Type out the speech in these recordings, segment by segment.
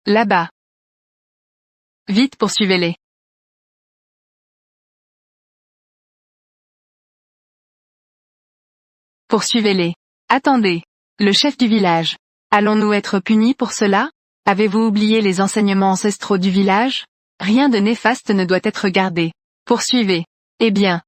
Là-bas. Vite, poursuivez-les. Poursuivez-les. Attendez. Le chef du village. Allons-nous être punis pour cela? Avez-vous oublié les enseignements ancestraux du village? Rien de néfaste ne doit être gardé. Poursuivez. Eh bien.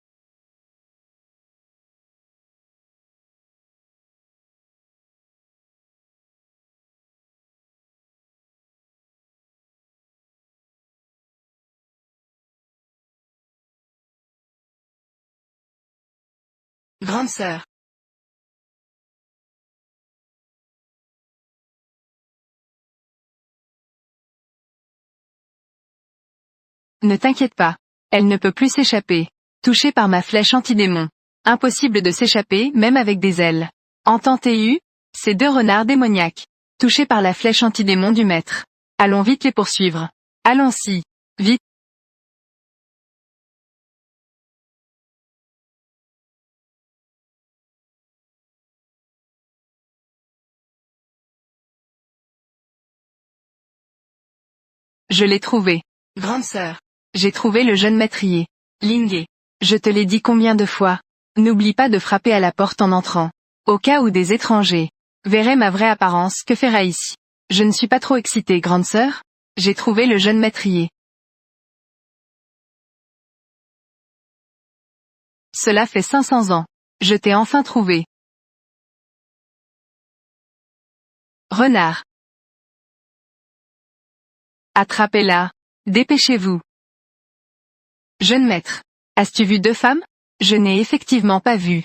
Grande sœur. Ne t'inquiète pas. Elle ne peut plus s'échapper. Touchée par ma flèche antidémon. Impossible de s'échapper, même avec des ailes. Entends-tu? Ces deux renards démoniaques. Touchés par la flèche antidémon du maître. Allons vite les poursuivre. Allons-y. Vite. Je l'ai trouvé. Grande sœur. J'ai trouvé le jeune maîtrier. Lingé. Je te l'ai dit combien de fois. N'oublie pas de frapper à la porte en entrant. Au cas où des étrangers verraient ma vraie apparence, que ferais-tu? Je ne suis pas trop excitée, grande sœur. J'ai trouvé le jeune maîtrier. Cela fait 500 ans. Je t'ai enfin trouvé. Renard. Attrapez-la. Dépêchez-vous. Jeune maître. As-tu vu deux femmes? Je n'ai effectivement pas vu.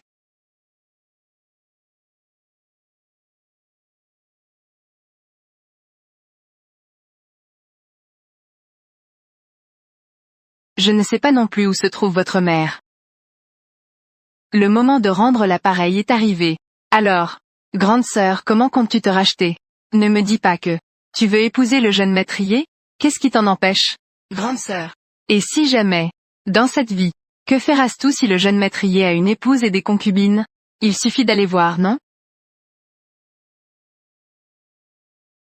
Je ne sais pas non plus où se trouve votre mère. Le moment de rendre l'appareil est arrivé. Alors, grande sœur, comment comptes-tu te racheter? Ne me dis pas que tu veux épouser le jeune maîtrier? Qu'est-ce qui t'en empêche? Grande sœur. Et si jamais, dans cette vie, que feras-tu si le jeune maîtrier a une épouse et des concubines? Il suffit d'aller voir, non?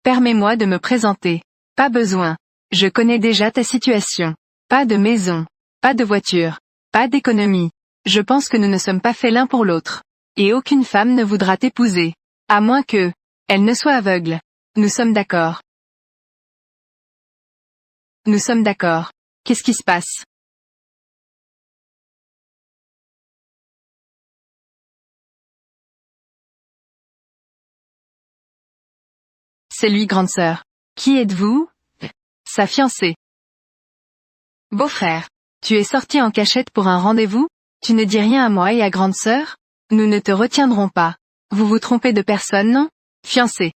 Permets-moi de me présenter. Pas besoin. Je connais déjà ta situation. Pas de maison. Pas de voiture. Pas d'économie. Je pense que nous ne sommes pas faits l'un pour l'autre. Et aucune femme ne voudra t'épouser. À moins que, elle ne soit aveugle. Nous sommes d'accord. Nous sommes d'accord. Qu'est-ce qui se passe? C'est lui, grande sœur. Qui êtes-vous? Sa fiancée. Beau-frère. Tu es sorti en cachette pour un rendez-vous? Tu ne dis rien à moi et à grande sœur? Nous ne te retiendrons pas. Vous vous trompez de personne, non? Fiancé.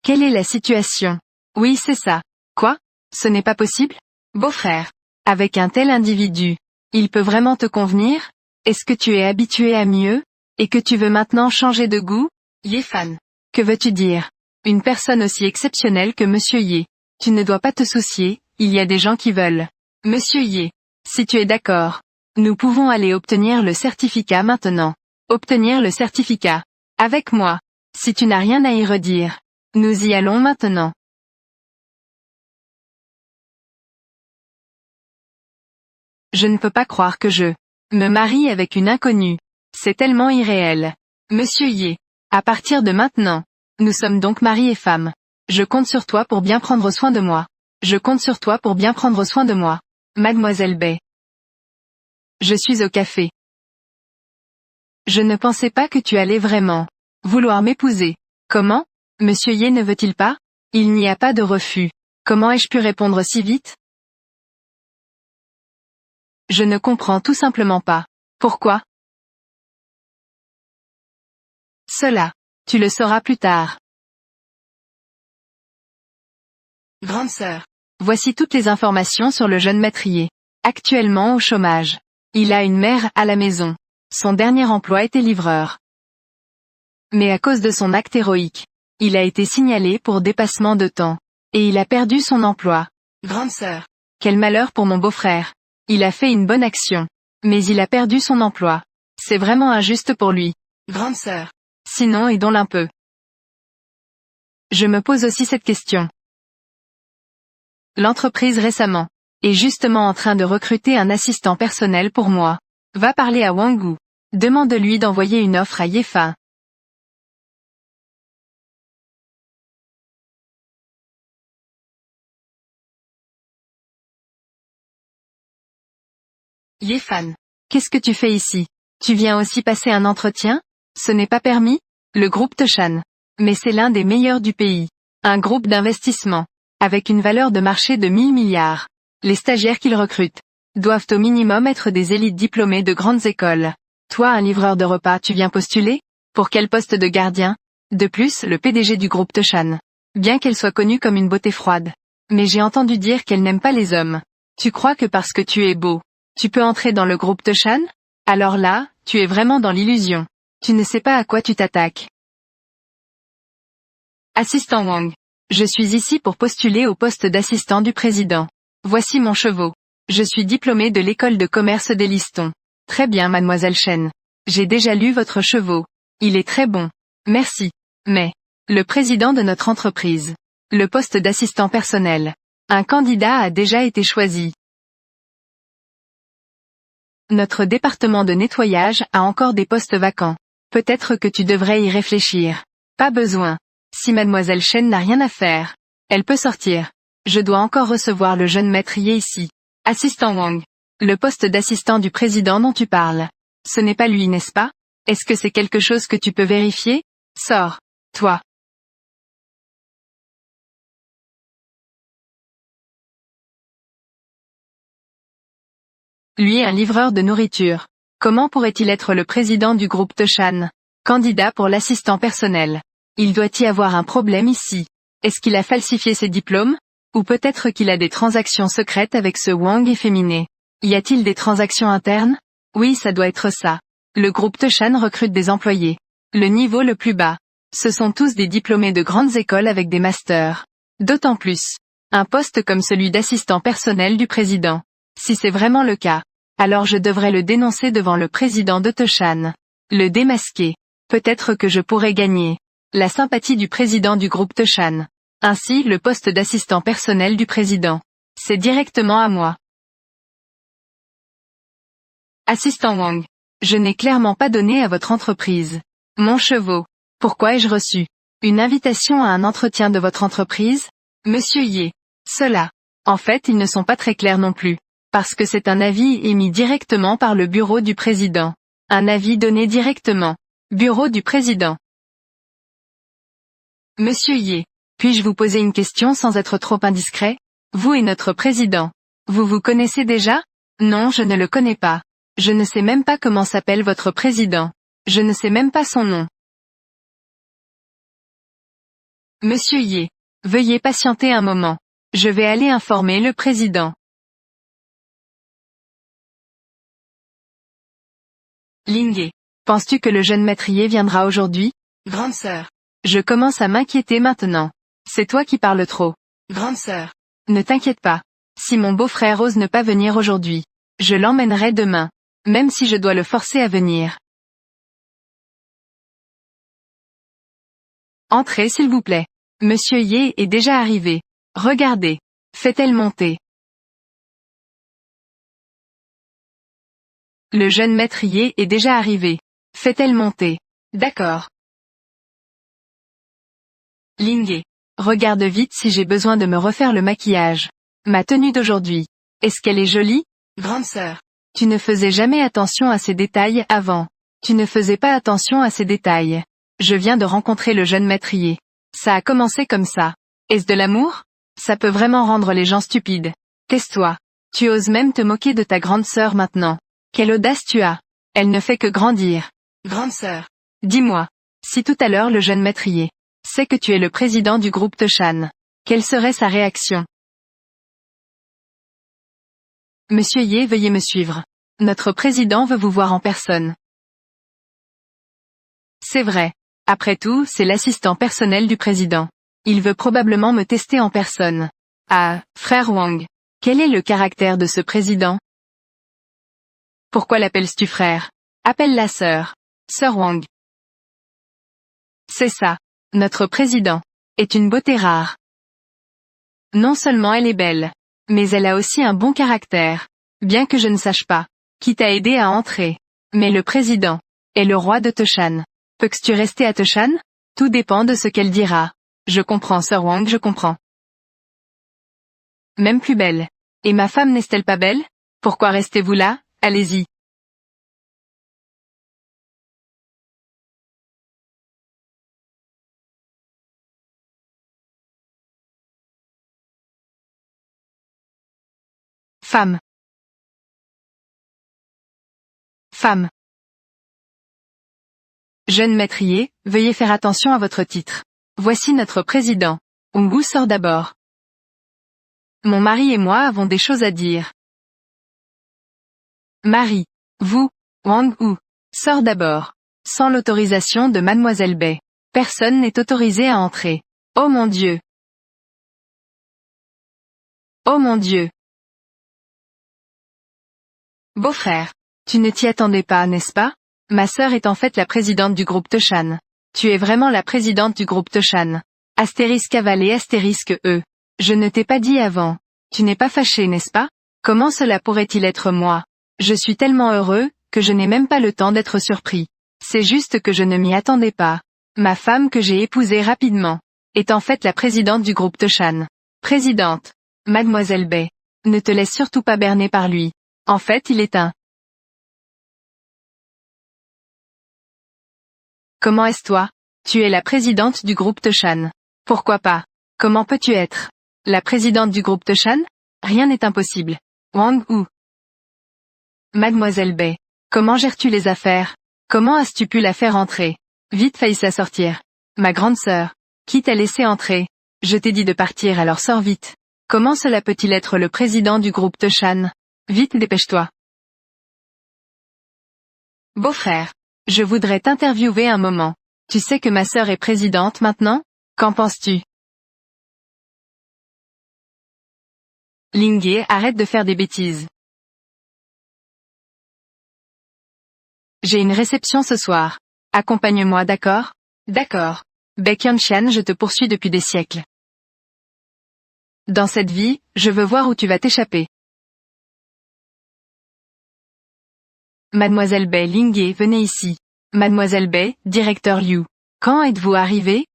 Quelle est la situation? Oui, c'est ça. Quoi? Ce n'est pas possible? Beau-frère. Avec un tel individu, il peut vraiment te convenir? Est-ce que tu es habitué à mieux? Et que tu veux maintenant changer de goût? Yéfan. Que veux-tu dire? Une personne aussi exceptionnelle que Monsieur Yé. Tu ne dois pas te soucier, il y a des gens qui veulent. Monsieur Yé. Si tu es d'accord. Nous pouvons aller obtenir le certificat maintenant. Obtenir le certificat. Avec moi. Si tu n'as rien à y redire. Nous y allons maintenant. Je ne peux pas croire que je me marie avec une inconnue. C'est tellement irréel. Monsieur Yé. À partir de maintenant. Nous sommes donc mari et femme. Je compte sur toi pour bien prendre soin de moi. Je compte sur toi pour bien prendre soin de moi. Mademoiselle Bay. Je suis au café. Je ne pensais pas que tu allais vraiment vouloir m'épouser. Comment? Monsieur Yé ne veut-il pas? Il n'y a pas de refus. Comment ai-je pu répondre si vite? Je ne comprends tout simplement pas. Pourquoi? Cela. Tu le sauras plus tard. Grande sœur. Voici toutes les informations sur le jeune maîtrier. Actuellement au chômage. Il a une mère à la maison. Son dernier emploi était livreur. Mais à cause de son acte héroïque, il a été signalé pour dépassement de temps. Et il a perdu son emploi. Grande sœur. Quel malheur pour mon beau-frère. Il a fait une bonne action. Mais il a perdu son emploi. C'est vraiment injuste pour lui. Grande sœur. Sinon aidons-le un peu. Je me pose aussi cette question. L'entreprise récemment est justement en train de recruter un assistant personnel pour moi. Va parler à Wang Gu. Demande-lui d'envoyer une offre à Yefa. Yefan. Qu'est-ce que tu fais ici? Tu viens aussi passer un entretien? Ce n'est pas permis? Le groupe Toshan. Mais c'est l'un des meilleurs du pays. Un groupe d'investissement. Avec une valeur de marché de 1000 milliards. Les stagiaires qu'ils recrutent doivent au minimum être des élites diplômées de grandes écoles. Toi, un livreur de repas, tu viens postuler? Pour quel poste de gardien? De plus, le PDG du groupe Toshan. Bien qu'elle soit connue comme une beauté froide. Mais j'ai entendu dire qu'elle n'aime pas les hommes. Tu crois que parce que tu es beau, tu peux entrer dans le groupe Toshan? Alors là, tu es vraiment dans l'illusion. Tu ne sais pas à quoi tu t'attaques. Assistant Wang. Je suis ici pour postuler au poste d'assistant du président. Voici mon chevaux. Je suis diplômé de l'école de commerce des Listons. Très bien, mademoiselle Chen. J'ai déjà lu votre chevaux. Il est très bon. Merci. Mais, le président de notre entreprise. Le poste d'assistant personnel. Un candidat a déjà été choisi. Notre département de nettoyage a encore des postes vacants. Peut-être que tu devrais y réfléchir. Pas besoin. Si mademoiselle Chen n'a rien à faire, elle peut sortir. Je dois encore recevoir le jeune maître Ye ici. Assistant Wang. Le poste d'assistant du président dont tu parles. Ce n'est pas lui, n'est-ce pas? Est-ce que c'est quelque chose que tu peux vérifier? Sors. Toi. Lui est un livreur de nourriture. Comment pourrait-il être le président du groupe Toshan? Candidat pour l'assistant personnel. Il doit y avoir un problème ici. Est-ce qu'il a falsifié ses diplômes? Ou peut-être qu'il a des transactions secrètes avec ce Wang efféminé. Y a-t-il des transactions internes? Oui, ça doit être ça. Le groupe Toshan recrute des employés. Le niveau le plus bas. Ce sont tous des diplômés de grandes écoles avec des masters. D'autant plus. Un poste comme celui d'assistant personnel du président. Si c'est vraiment le cas, alors je devrais le dénoncer devant le président de Toshan. Le démasquer. Peut-être que je pourrais gagner la sympathie du président du groupe Toshan. Ainsi, le poste d'assistant personnel du président. C'est directement à moi. Assistant Wang. Je n'ai clairement pas donné à votre entreprise. Mon chevaux. Pourquoi ai-je reçu une invitation à un entretien de votre entreprise? Monsieur Ye. Cela. En fait, ils ne sont pas très clairs non plus. Parce que c'est un avis émis directement par le bureau du président. Un avis donné directement. Bureau du président. Monsieur Ye. Puis-je vous poser une question sans être trop indiscret? Vous et notre président. Vous vous connaissez déjà? Non, je ne le connais pas. Je ne sais même pas comment s'appelle votre président. Je ne sais même pas son nom. Monsieur Ye. Veuillez patienter un moment. Je vais aller informer le président. Lingye. Penses-tu que le jeune maîtrier viendra aujourd'hui? Grande sœur. Je commence à m'inquiéter maintenant. C'est toi qui parles trop. Grande sœur. Ne t'inquiète pas. Si mon beau-frère ose ne pas venir aujourd'hui, je l'emmènerai demain. Même si je dois le forcer à venir. Entrez s'il vous plaît. Monsieur Ye est déjà arrivé. Regardez. Fait-elle monter? Le jeune maître Ye est déjà arrivé. Fait-elle monter? D'accord. Lingye. Regarde vite si j'ai besoin de me refaire le maquillage. Ma tenue d'aujourd'hui. Est-ce qu'elle est jolie? Grande sœur. Tu ne faisais jamais attention à ces détails avant. Tu ne faisais pas attention à ces détails. Je viens de rencontrer le jeune maîtrier. Ça a commencé comme ça. Est-ce de l'amour? Ça peut vraiment rendre les gens stupides. Tais-toi. Tu oses même te moquer de ta grande sœur maintenant. Quelle audace tu as. Elle ne fait que grandir. Grande sœur. Dis-moi. Si tout à l'heure le jeune maîtrier sait que tu es le président du groupe Toshan, quelle serait sa réaction? Monsieur Ye, veuillez me suivre. Notre président veut vous voir en personne. C'est vrai. Après tout, c'est l'assistant personnel du président. Il veut probablement me tester en personne. Ah, frère Wang. Quel est le caractère de ce président? Pourquoi l'appelles-tu frère? Appelle-la sœur. Sœur Wang. C'est ça. Notre président est une beauté rare. Non seulement elle est belle, mais elle a aussi un bon caractère. Bien que je ne sache pas qui t'a aidé à entrer. Mais le président est le roi de Toshan. Peux-tu rester à Toshan? Tout dépend de ce qu'elle dira. Je comprends, Sir Wang, je comprends. Même plus belle. Et ma femme n'est-elle pas belle? Pourquoi restez-vous là? Allez-y. Femme. Femme. Jeune maîtrier, veuillez faire attention à votre titre. Voici notre président. Ungu sort d'abord. Mon mari et moi avons des choses à dire. Marie. Vous, Wang Hu. Sort d'abord. Sans l'autorisation de Mademoiselle Bai. Personne n'est autorisé à entrer. Oh mon Dieu. Oh mon Dieu. Beau-frère. Tu ne t'y attendais pas, n'est-ce pas? Ma sœur est en fait la présidente du groupe Toshan. Tu es vraiment la présidente du groupe Toshan. Astérisque avalé astérisque E. Je ne t'ai pas dit avant. Tu n'es pas fâché, n'est-ce pas? Comment cela pourrait-il être moi? Je suis tellement heureux, que je n'ai même pas le temps d'être surpris. C'est juste que je ne m'y attendais pas. Ma femme que j'ai épousée rapidement, est en fait la présidente du groupe Toshan. Présidente. Mademoiselle Bai. Ne te laisse surtout pas berner par lui. En fait il est un. Comment est-ce toi? Tu es la présidente du groupe Toshan. Pourquoi pas? Comment peux-tu être la présidente du groupe Toshan? Rien n'est impossible. Wang Hu. Mademoiselle Bai. Comment gères-tu les affaires? Comment as-tu pu la faire entrer? Vite failli sortir. Ma grande sœur. Qui t'a laissé entrer? Je t'ai dit de partir alors sors vite. Comment cela peut-il être le président du groupe Toshan? Vite dépêche-toi. Beau-frère. Je voudrais t'interviewer un moment. Tu sais que ma sœur est présidente maintenant? Qu'en penses-tu? Lingye, arrête de faire des bêtises. J'ai une réception ce soir. Accompagne-moi, d'accord? D'accord. Bai Qianshan, je te poursuis depuis des siècles. Dans cette vie, je veux voir où tu vas t'échapper. Mademoiselle Bai Lingye, venez ici. Mademoiselle Bai, directeur Liu. Quand êtes-vous arrivé?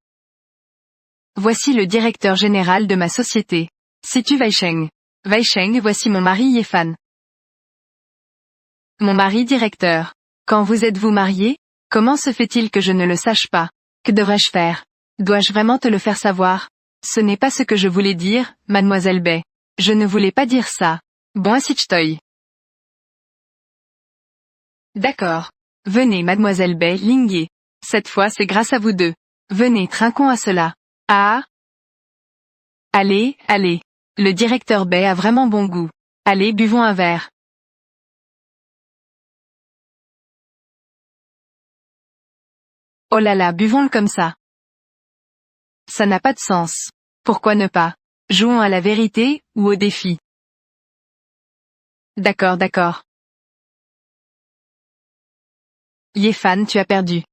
Voici le directeur général de ma société. Sais-tu Weisheng? Weisheng, voici mon mari Yefan. Mon mari directeur. Quand vous êtes-vous marié? Comment se fait-il que je ne le sache pas? Que devrais-je faire? Dois-je vraiment te le faire savoir? Ce n'est pas ce que je voulais dire, Mademoiselle Bai. Je ne voulais pas dire ça. Bon Sichtoy. D'accord. Venez Mademoiselle Bai Lingye. Cette fois c'est grâce à vous deux. Venez trinquons à cela. Ah? Allez, allez. Le directeur Bai a vraiment bon goût. Allez buvons un verre. Oh là là, buvons-le comme ça. Ça n'a pas de sens. Pourquoi ne pas? Jouons à la vérité, ou au défi. D'accord, d'accord. Yefan, tu as perdu.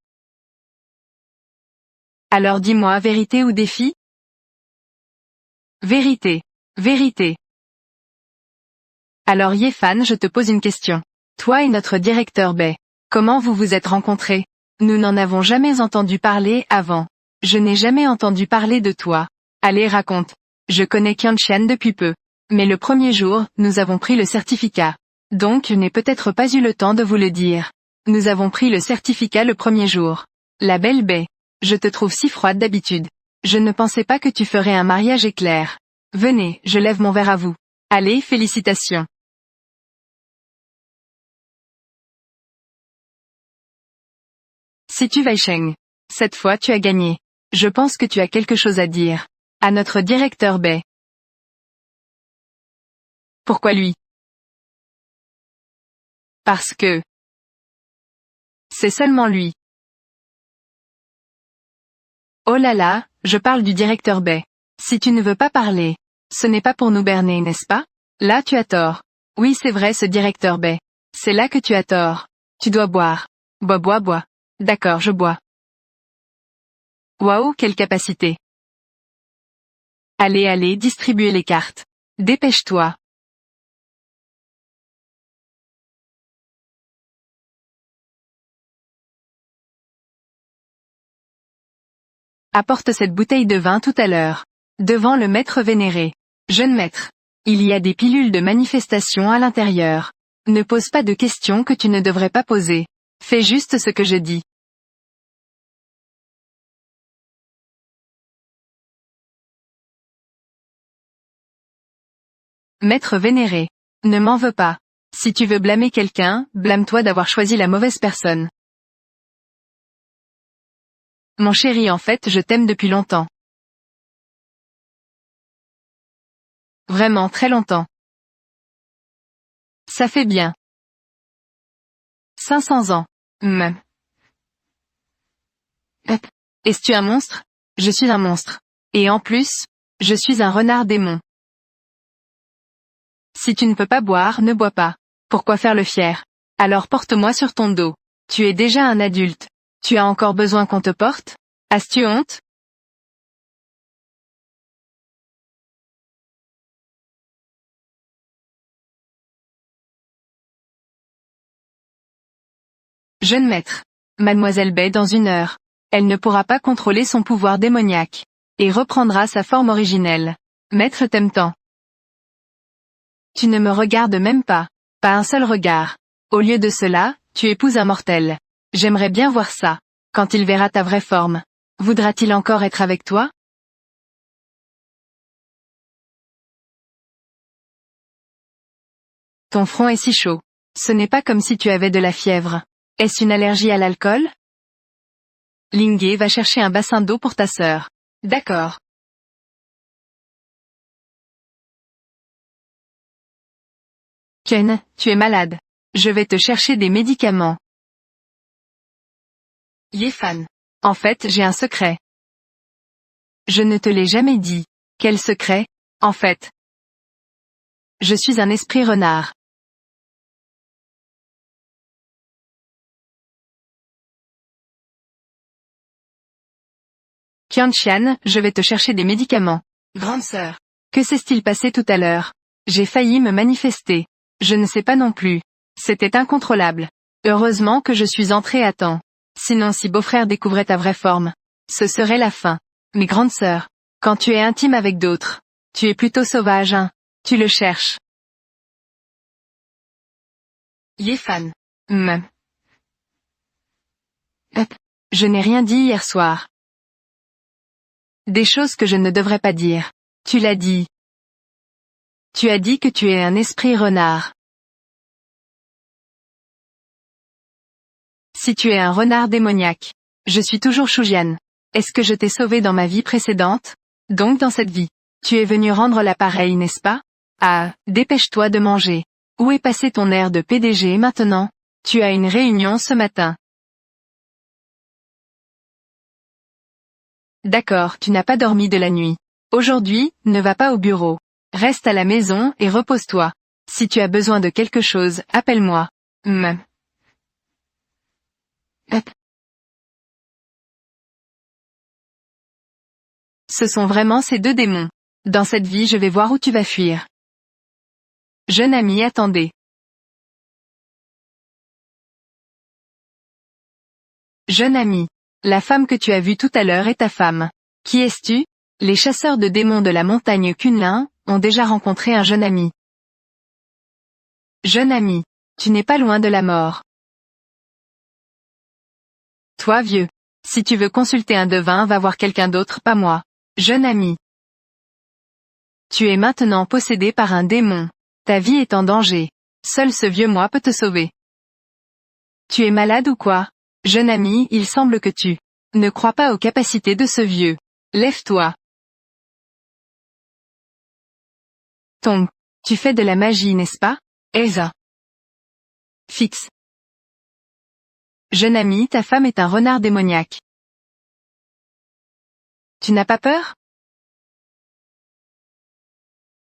Alors dis-moi, vérité ou défi? Vérité. Vérité. Alors Yefan, je te pose une question. Toi et notre directeur Bai. Comment vous vous êtes rencontrés? Nous n'en avons jamais entendu parler avant. Je n'ai jamais entendu parler de toi. Allez raconte. Je connais Qianshan depuis peu. Mais le premier jour, nous avons pris le certificat. Donc je n'ai peut-être pas eu le temps de vous le dire. Nous avons pris le certificat le premier jour. La belle Bai. Je te trouve si froide d'habitude. Je ne pensais pas que tu ferais un mariage éclair. Venez, je lève mon verre à vous. Allez, félicitations. Si tu Weisheng. Cette fois tu as gagné. Je pense que tu as quelque chose à dire. À notre directeur Bai. Pourquoi lui? Parce que. C'est seulement lui. Oh là là, je parle du directeur Bai. Si tu ne veux pas parler, ce n'est pas pour nous berner, n'est-ce pas? Là tu as tort. Oui c'est vrai ce directeur Bai. C'est là que tu as tort. Tu dois boire. Bois bois bois. D'accord je bois. Waouh quelle capacité. Allez, allez, distribuez les cartes. Dépêche-toi. Apporte cette bouteille de vin tout à l'heure. Devant le maître vénéré. Jeune maître. Il y a des pilules de manifestation à l'intérieur. Ne pose pas de questions que tu ne devrais pas poser. Fais juste ce que je dis. Maître vénéré. Ne m'en veux pas. Si tu veux blâmer quelqu'un, blâme-toi d'avoir choisi la mauvaise personne. Mon chéri, en fait, je t'aime depuis longtemps. Vraiment très longtemps. Ça fait bien. 500 ans. Es-tu un monstre? Je suis un monstre. Et en plus, je suis un renard démon. Si tu ne peux pas boire, ne bois pas. Pourquoi faire le fier? Alors porte-moi sur ton dos. Tu es déjà un adulte. Tu as encore besoin qu'on te porte? As-tu honte? Jeune maître. Mademoiselle Bay dans 1 heure. Elle ne pourra pas contrôler son pouvoir démoniaque. Et reprendra sa forme originelle. Maître t'aime tant. Tu ne me regardes même pas. Pas un seul regard. Au lieu de cela, tu épouses un mortel. J'aimerais bien voir ça. Quand il verra ta vraie forme. Voudra-t-il encore être avec toi? Ton front est si chaud. Ce n'est pas comme si tu avais de la fièvre. Est-ce une allergie à l'alcool? Lingé va chercher un bassin d'eau pour ta sœur. D'accord. Ken, tu es malade. Je vais te chercher des médicaments. Yefan. En fait, j'ai un secret. Je ne te l'ai jamais dit. Quel secret? En fait. Je suis un esprit renard. Qianxian, je vais te chercher des médicaments. Grande sœur. Que s'est-il passé tout à l'heure? J'ai failli me manifester. Je ne sais pas non plus. C'était incontrôlable. Heureusement que je suis entrée à temps. Sinon si beau-frère découvrait ta vraie forme, ce serait la fin. Mais grande sœur, quand tu es intime avec d'autres, tu es plutôt sauvage, hein. Tu le cherches. Yefan. Je n'ai rien dit hier soir. Des choses que je ne devrais pas dire. Tu l'as dit. Tu as dit que tu es un esprit renard. Si tu es un renard démoniaque. Je suis toujours Shujian. Est-ce que je t'ai sauvé dans ma vie précédente? Donc dans cette vie. Tu es venu rendre l'appareil, n'est-ce pas? Ah, dépêche-toi de manger. Où est passé ton air de PDG maintenant? Tu as une réunion ce matin. D'accord, tu n'as pas dormi de la nuit. Aujourd'hui, ne va pas au bureau. Reste à la maison et repose-toi. Si tu as besoin de quelque chose, appelle-moi. Ce sont vraiment ces deux démons. Dans cette vie, je vais voir où tu vas fuir. Jeune ami, attendez. Jeune ami. La femme que tu as vue tout à l'heure est ta femme. Qui es-tu? Les chasseurs de démons de la montagne Kunlun ont déjà rencontré un jeune ami. Jeune ami. Tu n'es pas loin de la mort. Toi vieux. Si tu veux consulter un devin, va voir quelqu'un d'autre, pas moi. Jeune ami. Tu es maintenant possédé par un démon. Ta vie est en danger. Seul ce vieux moi peut te sauver. Tu es malade ou quoi? Jeune ami, il semble que tu ne crois pas aux capacités de ce vieux. Lève-toi. Tombe. Tu fais de la magie, n'est-ce pas? Elsa. Fixe. Jeune ami, ta femme est un renard démoniaque. Tu n'as pas peur?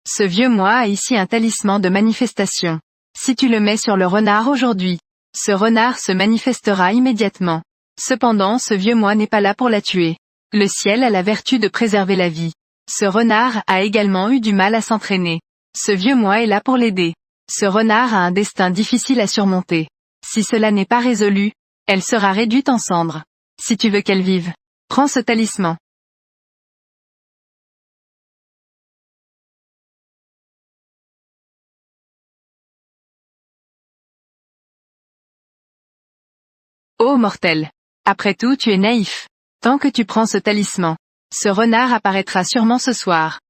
Ce vieux moi a ici un talisman de manifestation. Si tu le mets sur le renard aujourd'hui, ce renard se manifestera immédiatement. Cependant ce vieux moi n'est pas là pour la tuer. Le ciel a la vertu de préserver la vie. Ce renard a également eu du mal à s'entraîner. Ce vieux moi est là pour l'aider. Ce renard a un destin difficile à surmonter. Si cela n'est pas résolu, elle sera réduite en cendres. Si tu veux qu'elle vive, prends ce talisman. Oh mortel! Après tout tu es naïf. Tant que tu prends ce talisman, ce renard apparaîtra sûrement ce soir.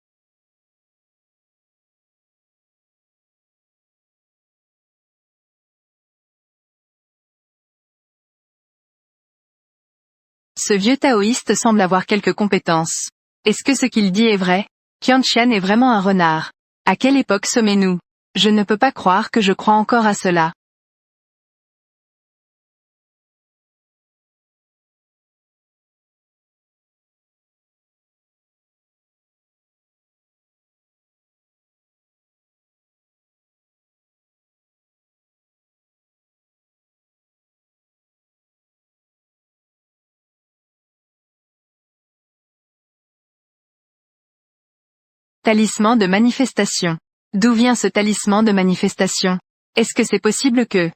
Ce vieux taoïste semble avoir quelques compétences. Est-ce que ce qu'il dit est vrai? Qiantian est vraiment un renard. À quelle époque sommes-nous? Je ne peux pas croire que je crois encore à cela. Talisman de manifestation. D'où vient ce talisman de manifestation? Est-ce que c'est possible que...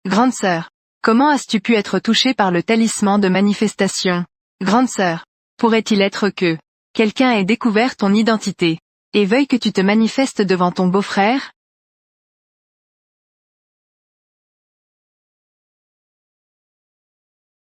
Grande sœur, comment as-tu pu être touchée par le talisman de manifestation? Grande sœur, pourrait-il être que quelqu'un ait découvert ton identité et veuille que tu te manifestes devant ton beau-frère?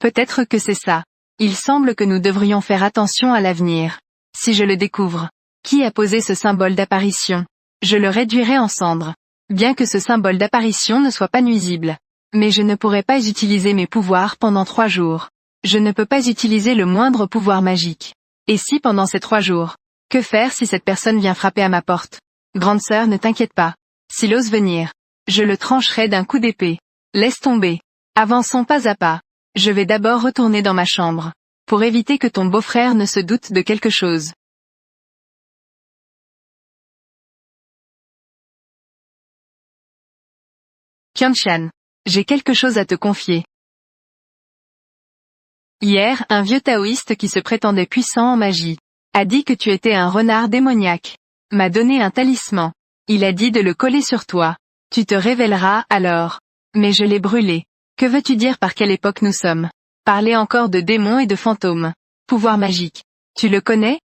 Peut-être que c'est ça. Il semble que nous devrions faire attention à l'avenir. Si je le découvre, qui a posé ce symbole d'apparition? Je le réduirai en cendres. Bien que ce symbole d'apparition ne soit pas nuisible. Mais je ne pourrai pas utiliser mes pouvoirs pendant 3 jours. Je ne peux pas utiliser le moindre pouvoir magique. Et si pendant ces 3 jours? Que faire si cette personne vient frapper à ma porte? Grande sœur, ne t'inquiète pas. S'il ose venir, je le trancherai d'un coup d'épée. Laisse tomber. Avançons pas à pas. Je vais d'abord retourner dans ma chambre. Pour éviter que ton beau-frère ne se doute de quelque chose. Qiantian, j'ai quelque chose à te confier. Hier, un vieux taoïste qui se prétendait puissant en magie a dit que tu étais un renard démoniaque. M'a donné un talisman. Il a dit de le coller sur toi. Tu te révéleras alors. Mais je l'ai brûlé. Que veux-tu dire par quelle époque nous sommes? Parler encore de démons et de fantômes. Pouvoir magique. Tu le connais?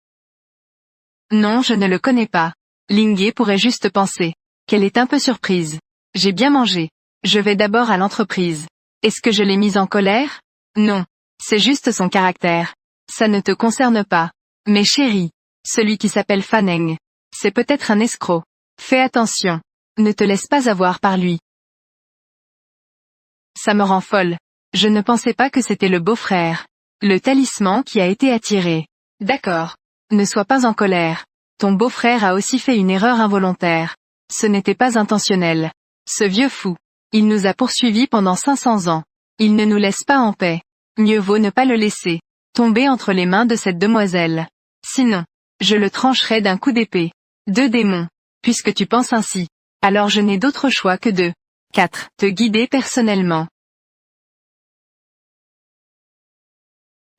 Non, je ne le connais pas. Lingé pourrait juste penser qu'elle est un peu surprise. J'ai bien mangé. Je vais d'abord à l'entreprise. Est-ce que je l'ai mise en colère? Non. C'est juste son caractère. Ça ne te concerne pas. Mais chérie, celui qui s'appelle Faneng, c'est peut-être un escroc. Fais attention. Ne te laisse pas avoir par lui. Ça me rend folle. Je ne pensais pas que c'était le beau-frère. Le talisman qui a été attiré. D'accord. Ne sois pas en colère. Ton beau-frère a aussi fait une erreur involontaire. Ce n'était pas intentionnel. Ce vieux fou. Il nous a poursuivis pendant 500 ans. Il ne nous laisse pas en paix. Mieux vaut ne pas le laisser tomber entre les mains de cette demoiselle. Sinon, je le trancherai d'un coup d'épée. 2 démons. Puisque tu penses ainsi, alors je n'ai d'autre choix que de 4. Te guider personnellement.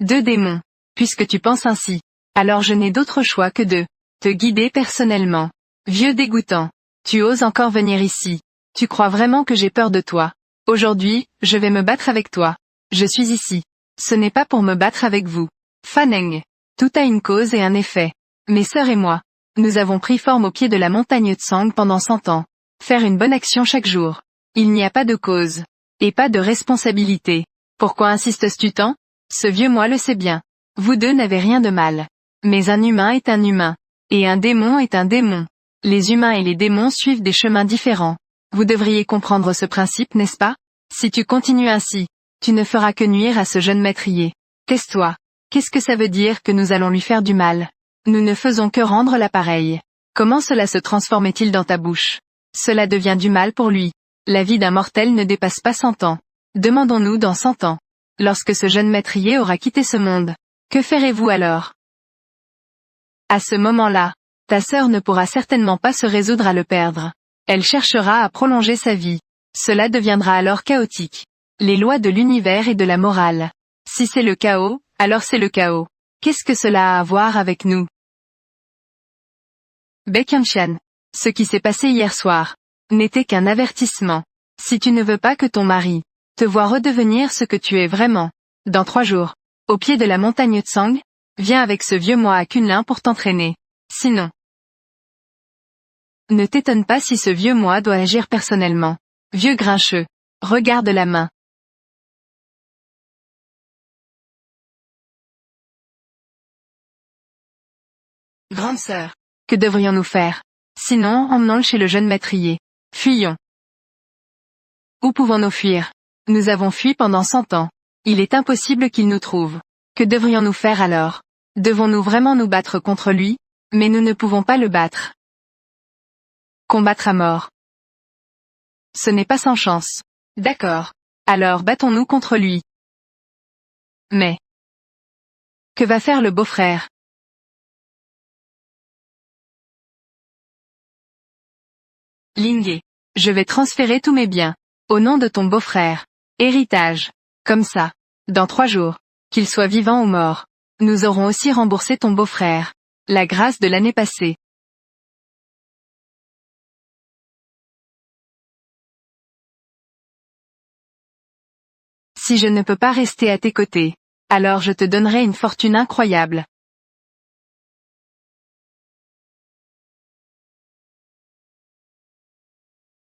2 démons. Puisque tu penses ainsi, alors je n'ai d'autre choix que de te guider personnellement. Vieux dégoûtant. Tu oses encore venir ici. Tu crois vraiment que j'ai peur de toi? Aujourd'hui, je vais me battre avec toi. Je suis ici. Ce n'est pas pour me battre avec vous. Faneng. Tout a une cause et un effet. Mes sœurs et moi, nous avons pris forme au pied de la montagne Tsang pendant 100 ans. Faire une bonne action chaque jour. Il n'y a pas de cause. Et pas de responsabilité. Pourquoi insistes-tu tant? Ce vieux moi le sait bien. Vous deux n'avez rien de mal. Mais un humain est un humain. Et un démon est un démon. Les humains et les démons suivent des chemins différents. Vous devriez comprendre ce principe, n'est-ce pas? Si tu continues ainsi, tu ne feras que nuire à ce jeune maîtrier. Tais-toi. Qu'est-ce que ça veut dire que nous allons lui faire du mal? Nous ne faisons que rendre l'appareil. Comment cela se transforme-t-il dans ta bouche? Cela devient du mal pour lui. La vie d'un mortel ne dépasse pas 100 ans. Demandons-nous dans 100 ans. Lorsque ce jeune maîtrier aura quitté ce monde, que ferez-vous alors? À ce moment-là, ta sœur ne pourra certainement pas se résoudre à le perdre. Elle cherchera à prolonger sa vie. Cela deviendra alors chaotique. Les lois de l'univers et de la morale. Si c'est le chaos, alors c'est le chaos. Qu'est-ce que cela a à voir avec nous? Baekhyun-chan. Ce qui s'est passé hier soir n'était qu'un avertissement. Si tu ne veux pas que ton mari te voie redevenir ce que tu es vraiment, dans 3 jours, au pied de la montagne Tsang, viens avec ce vieux moi à Kunlun pour t'entraîner. Sinon, ne t'étonne pas si ce vieux moi doit agir personnellement. Vieux grincheux. Regarde la main. Grande sœur. Que devrions-nous faire? Sinon, emmenons-le chez le jeune maîtrier. Fuyons. Où pouvons-nous fuir? Nous avons fui pendant 100 ans. Il est impossible qu'il nous trouve. Que devrions-nous faire alors? Devons-nous vraiment nous battre contre lui? Mais nous ne pouvons pas le battre. Combattre à mort. Ce n'est pas sans chance. D'accord. Alors battons-nous contre lui. Mais que va faire le beau-frère? Lingé. Je vais transférer tous mes biens. Au nom de ton beau-frère. Héritage. Comme ça. Dans 3 jours. Qu'il soit vivant ou mort. Nous aurons aussi remboursé ton beau-frère. La grâce de l'année passée. Si je ne peux pas rester à tes côtés, alors je te donnerai une fortune incroyable.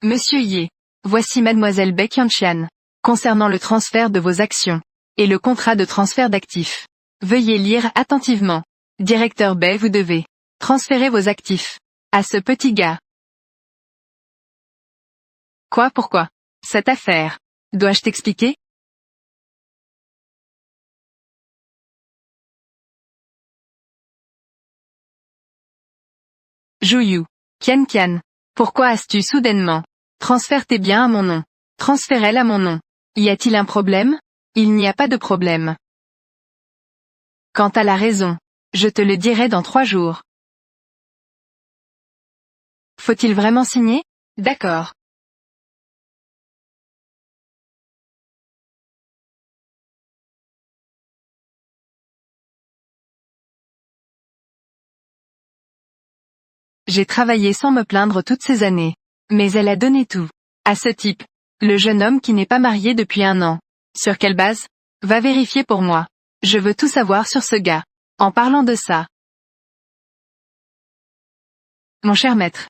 Monsieur Ye. Voici mademoiselle Baekhyun-chan. Concernant le transfert de vos actions. Et le contrat de transfert d'actifs. Veuillez lire attentivement. Directeur Bae, vous devez transférer vos actifs à ce petit gars. Quoi, pourquoi? Cette affaire. Dois-je t'expliquer? Jouyu. Kian. Pourquoi as-tu soudainement? Transfère tes biens à mon nom. Transfère-elle à mon nom. Y a-t-il un problème? Il n'y a pas de problème. Quant à la raison, je te le dirai dans 3 jours. Faut-il vraiment signer? D'accord. J'ai travaillé sans me plaindre toutes ces années. Mais elle a donné tout. À ce type. Le jeune homme qui n'est pas marié depuis 1 an. Sur quelle base? Va vérifier pour moi. Je veux tout savoir sur ce gars. En parlant de ça. Mon cher maître.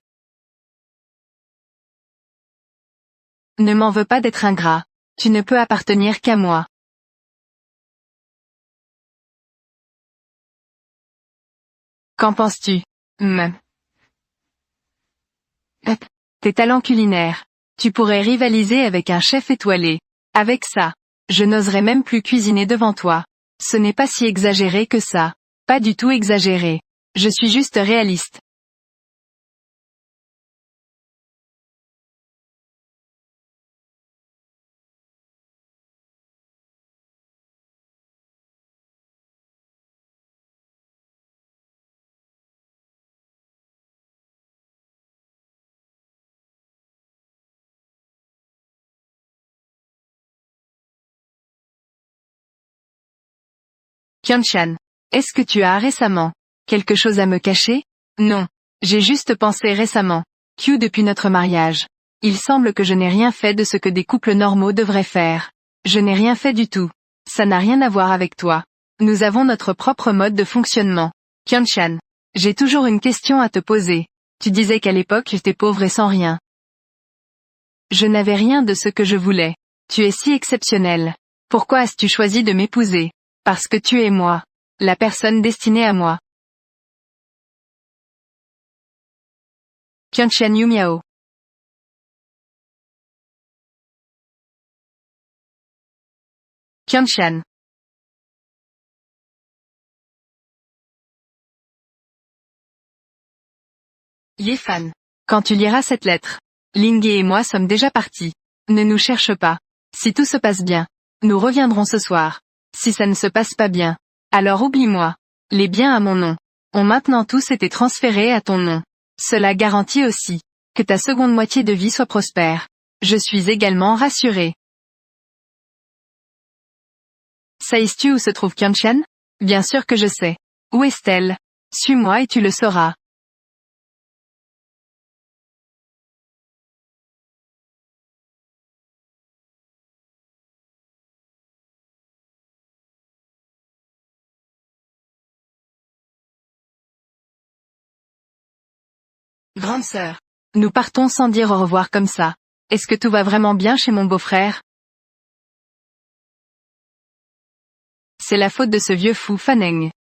Ne m'en veux pas d'être ingrat. Tu ne peux appartenir qu'à moi. Qu'en penses-tu? Tes talents culinaires. Tu pourrais rivaliser avec un chef étoilé. Avec ça, je n'oserais même plus cuisiner devant toi. Ce n'est pas si exagéré que ça. Pas du tout exagéré. Je suis juste réaliste. Kyunchan. Est-ce que tu as récemment quelque chose à me cacher? Non. J'ai juste pensé récemment. Q depuis notre mariage. Il semble que je n'ai rien fait de ce que des couples normaux devraient faire. Je n'ai rien fait du tout. Ça n'a rien à voir avec toi. Nous avons notre propre mode de fonctionnement. Kyunchan. J'ai toujours une question à te poser. Tu disais qu'à l'époque j'étais pauvre et sans rien. Je n'avais rien de ce que je voulais. Tu es si exceptionnel. Pourquoi as-tu choisi de m'épouser? Parce que tu es moi. La personne destinée à moi. Kyunchan Yu Miao. Kyunchan. Yefan. Quand tu liras cette lettre. Lingé et moi sommes déjà partis. Ne nous cherche pas. Si tout se passe bien, nous reviendrons ce soir. Si ça ne se passe pas bien, alors oublie-moi. Les biens à mon nom ont maintenant tous été transférés à ton nom. Cela garantit aussi Que ta seconde moitié de vie soit prospère. Je suis également rassuré. Sais-tu où se trouve Qianshan? Bien sûr que je sais. Où est-elle? Suis-moi et tu le sauras. Grande sœur. Nous partons sans dire au revoir comme ça. Est-ce que tout va vraiment bien chez mon beau-frère? C'est la faute de ce vieux fou Faneng.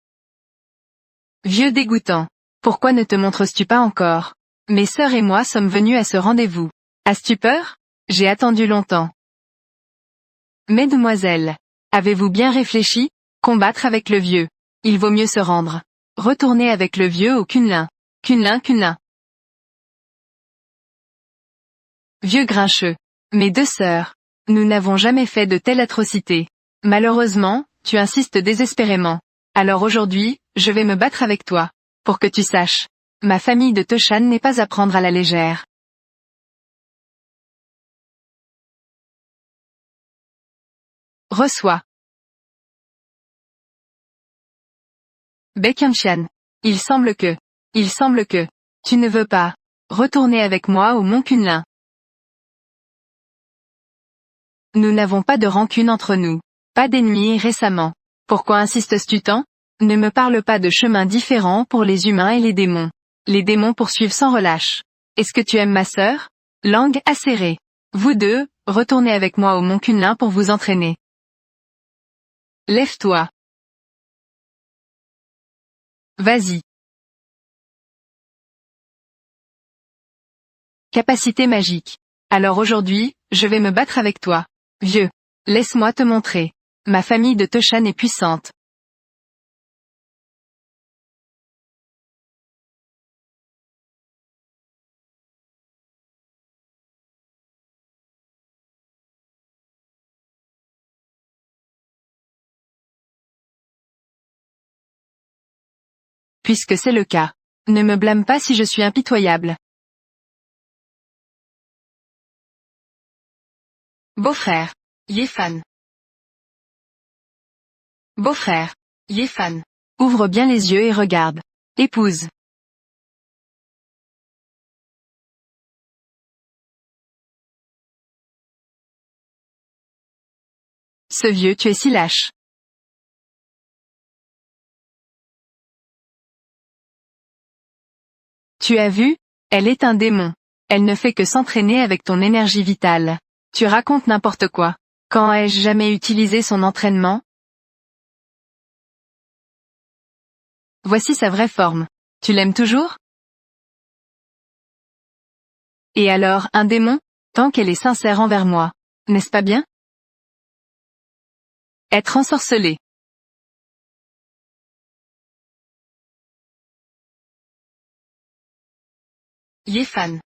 Vieux dégoûtant. Pourquoi ne te montres-tu pas encore? Mes sœurs et moi sommes venus à ce rendez-vous. As-tu peur? J'ai attendu longtemps. Mesdemoiselles. Avez-vous bien réfléchi? Combattre avec le vieux. Il vaut mieux se rendre. Retourner avec le vieux au Kunlun. Kunlun, Kunlun. Vieux grincheux. Mes deux sœurs. Nous n'avons jamais fait de telle atrocité. Malheureusement, tu insistes désespérément. Alors aujourd'hui, je vais me battre avec toi. Pour que tu saches. Ma famille de Toshan n'est pas à prendre à la légère. Reçois. Baekhyun. Il semble que, tu ne veux pas retourner avec moi au Mont Kunlun. Nous n'avons pas de rancune entre nous. Pas d'ennemis récemment. Pourquoi insistes-tu tant? Ne me parle pas de chemins différents pour les humains et les démons. Les démons poursuivent sans relâche. Est-ce que tu aimes ma sœur? Langue acérée. Vous deux, retournez avec moi au Mont Kunlun pour vous entraîner. Lève-toi. Vas-y. Capacité magique. Alors aujourd'hui, je vais me battre avec toi. Vieux. Laisse-moi te montrer. Ma famille de Toshan est puissante. Puisque c'est le cas. Ne me blâme pas si je suis impitoyable. Beau-frère. Yefan. Beau-frère. Yefan. Ouvre bien les yeux et regarde. Épouse. Ce vieux tu es si lâche. Tu as vu? Elle est un démon. Elle ne fait que s'entraîner avec ton énergie vitale. Tu racontes n'importe quoi. Quand ai-je jamais utilisé son entraînement? Voici sa vraie forme. Tu l'aimes toujours? Et alors, un démon? Tant qu'elle est sincère envers moi. N'est-ce pas bien? Être ensorcelé. Yefan.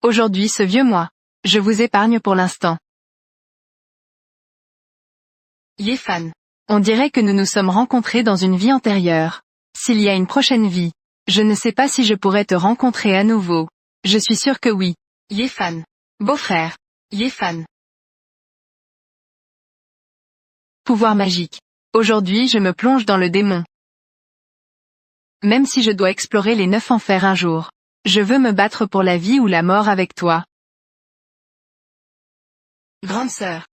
Aujourd'hui ce vieux moi. Je vous épargne pour l'instant. Yefan. On dirait que nous nous sommes rencontrés dans une vie antérieure. S'il y a une prochaine vie, je ne sais pas si je pourrais te rencontrer à nouveau. Je suis sûr que oui. Yefan. Beau-frère. Yefan. Pouvoir magique. Aujourd'hui je me plonge dans le démon. Même si je dois explorer les 9 enfers un jour. Je veux me battre pour la vie ou la mort avec toi. Grande sœur.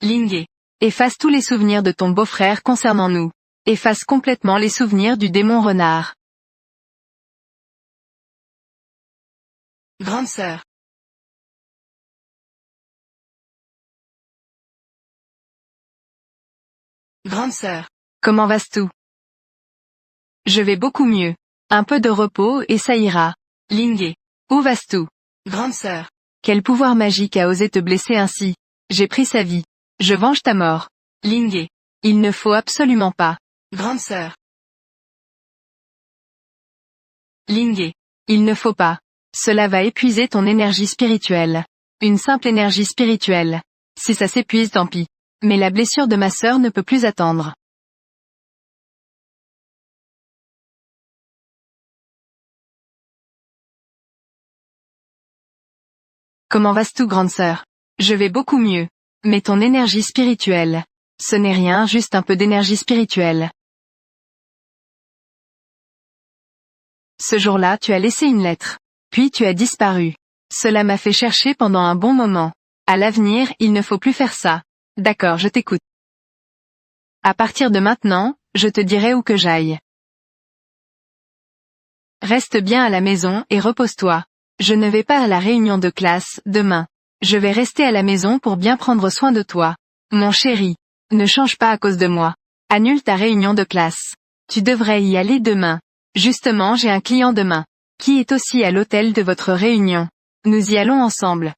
Lingé. Efface tous les souvenirs de ton beau-frère concernant nous. Efface complètement les souvenirs du démon renard. Grande sœur. Grande sœur. Comment vas-tu? Je vais beaucoup mieux. Un peu de repos et ça ira. Lingé. Où vas-tu? Grande sœur. Quel pouvoir magique a osé te blesser ainsi? J'ai pris sa vie. Je venge ta mort. Lingé. Il ne faut absolument pas. Grande sœur. Lingé. Il ne faut pas. Cela va épuiser ton énergie spirituelle. Une simple énergie spirituelle. Si ça s'épuise tant pis. Mais la blessure de ma sœur ne peut plus attendre. Comment vas-tu, grande sœur? Je vais beaucoup mieux. Mais ton énergie spirituelle. Ce n'est rien, juste un peu d'énergie spirituelle. Ce jour-là, tu as laissé une lettre. Puis tu as disparu. Cela m'a fait chercher pendant un bon moment. À l'avenir, il ne faut plus faire ça. D'accord, je t'écoute. À partir de maintenant, je te dirai où que j'aille. Reste bien à la maison et repose-toi. Je ne vais pas à la réunion de classe, demain. Je vais rester à la maison pour bien prendre soin de toi. Mon chéri. Ne change pas à cause de moi. Annule ta réunion de classe. Tu devrais y aller demain. Justement, j'ai un client demain. Qui est aussi à l'hôtel de votre réunion. Nous y allons ensemble.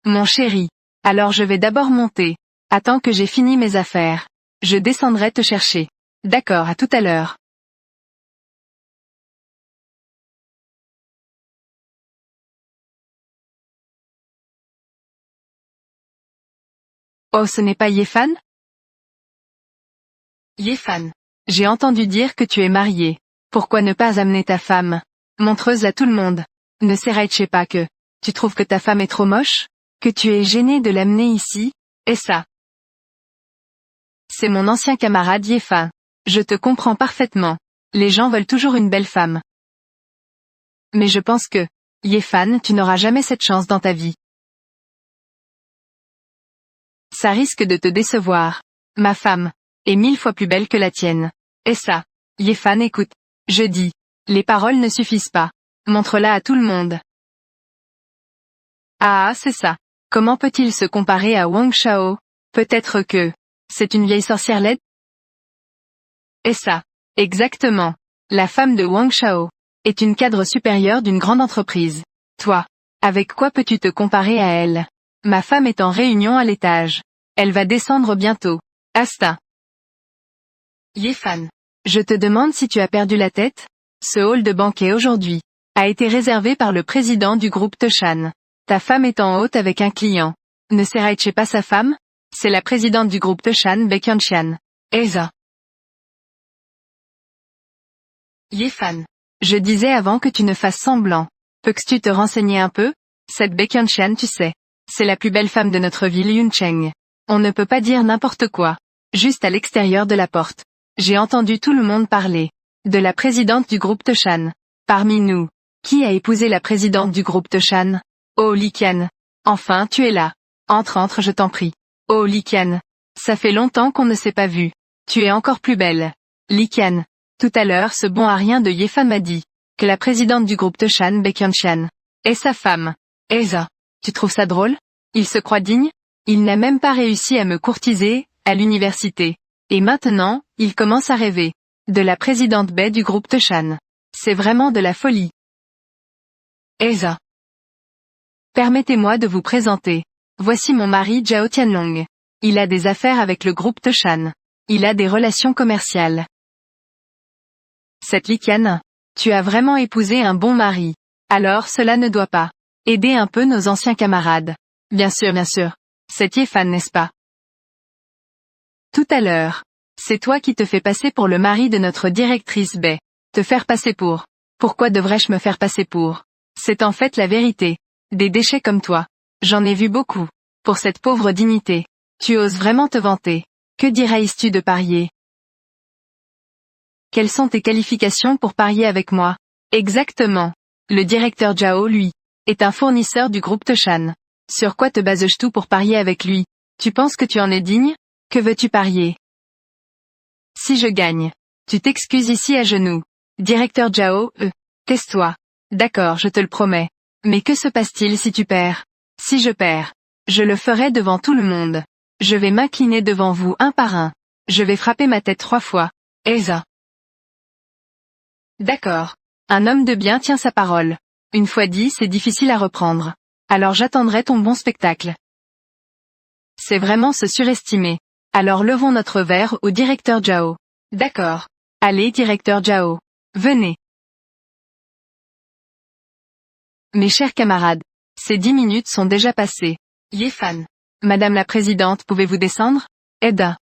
Mon chéri. Alors je vais d'abord monter. Attends que j'ai fini mes affaires. Je descendrai te chercher. D'accord, à tout à l'heure. Oh, ce n'est pas Yéfan? Yéfan. J'ai entendu dire que tu es marié. Pourquoi ne pas amener ta femme? Montreuse à tout le monde. Ne sais pas que. Tu trouves que ta femme est trop moche? Que tu es gêné de l'amener ici? Et ça? C'est mon ancien camarade Yéfan. Je te comprends parfaitement. Les gens veulent toujours une belle femme. Mais je pense que, Yéfan, tu n'auras jamais cette chance dans ta vie. Ça risque de te décevoir. Ma femme est 1000 fois plus belle que la tienne. Et ça? Yéfan, écoute. Je dis. Les paroles ne suffisent pas. Montre-la à tout le monde. Ah, c'est ça. Comment peut-il se comparer à Wang Shao? Peut-être que c'est une vieille sorcière laide? Et ça? Exactement. La femme de Wang Shao est une cadre supérieure d'une grande entreprise. Toi, avec quoi peux-tu te comparer à elle? Ma femme est en réunion à l'étage. Elle va descendre bientôt. Asta. Yéfan. Je te demande si tu as perdu la tête? Ce hall de banquet aujourd'hui a été réservé par le président du groupe Toshan. Ta femme est en hôte avec un client. Ne sais pas sa femme? C'est la présidente du groupe Toshan, Baekhyunxian. Eza. Yéfan. Je disais avant que tu ne fasses semblant. Peux-tu te renseigner un peu? Cette Baekhyunxian, tu sais. C'est la plus belle femme de notre ville Yuncheng. On ne peut pas dire n'importe quoi. Juste à l'extérieur de la porte. J'ai entendu tout le monde parler. De la présidente du groupe Toshan. Parmi nous. Qui a épousé la présidente du groupe Toshan? Oh Likian. Enfin, tu es là. Entre, je t'en prie. Oh Likian. Ça fait longtemps qu'on ne s'est pas vu. Tu es encore plus belle. Likian. Tout à l'heure, ce bon à rien de Yéfan m'a dit que la présidente du groupe Toshan, Baekhyunxian, est sa femme. Eza. Tu trouves ça drôle? Il se croit digne? Il n'a même pas réussi à me courtiser, à l'université. Et maintenant, il commence à rêver. De la présidente Bae du groupe Toshan. C'est vraiment de la folie. Eza. Permettez-moi de vous présenter. Voici mon mari Zhao Tianlong. Il a des affaires avec le groupe Toshan. Il a des relations commerciales. Cette Likian. Tu as vraiment épousé un bon mari. Alors cela ne doit pas aider un peu nos anciens camarades. Bien sûr. C'est Yéfan, n'est-ce pas? Tout à l'heure. C'est toi qui te fais passer pour le mari de notre directrice Bae. Te faire passer pour. Pourquoi devrais-je me faire passer pour? C'est en fait la vérité. Des déchets comme toi. J'en ai vu beaucoup. Pour cette pauvre dignité. Tu oses vraiment te vanter. Que dirais-tu de parier? Quelles sont tes qualifications pour parier avec moi? Exactement. Le directeur Zhao, lui, est un fournisseur du groupe Toshan. Sur quoi te bases-tu pour parier avec lui? Tu penses que tu en es digne? Que veux-tu parier? Si je gagne, tu t'excuses ici à genoux. Directeur Zhao, tais-toi. D'accord, je te le promets. Mais que se passe-t-il si tu perds? Si je perds, je le ferai devant tout le monde. Je vais m'incliner devant vous un par un. Je vais frapper ma tête 3 fois. Eza. D'accord. Un homme de bien tient sa parole. Une fois dit, c'est difficile à reprendre. Alors j'attendrai ton bon spectacle. C'est vraiment se surestimer. Alors levons notre verre au directeur Zhao. D'accord. Allez, directeur Zhao. Venez. Mes chers camarades, Ces 10 minutes sont déjà passées. Yéfan. Madame la présidente, pouvez-vous descendre? Eda.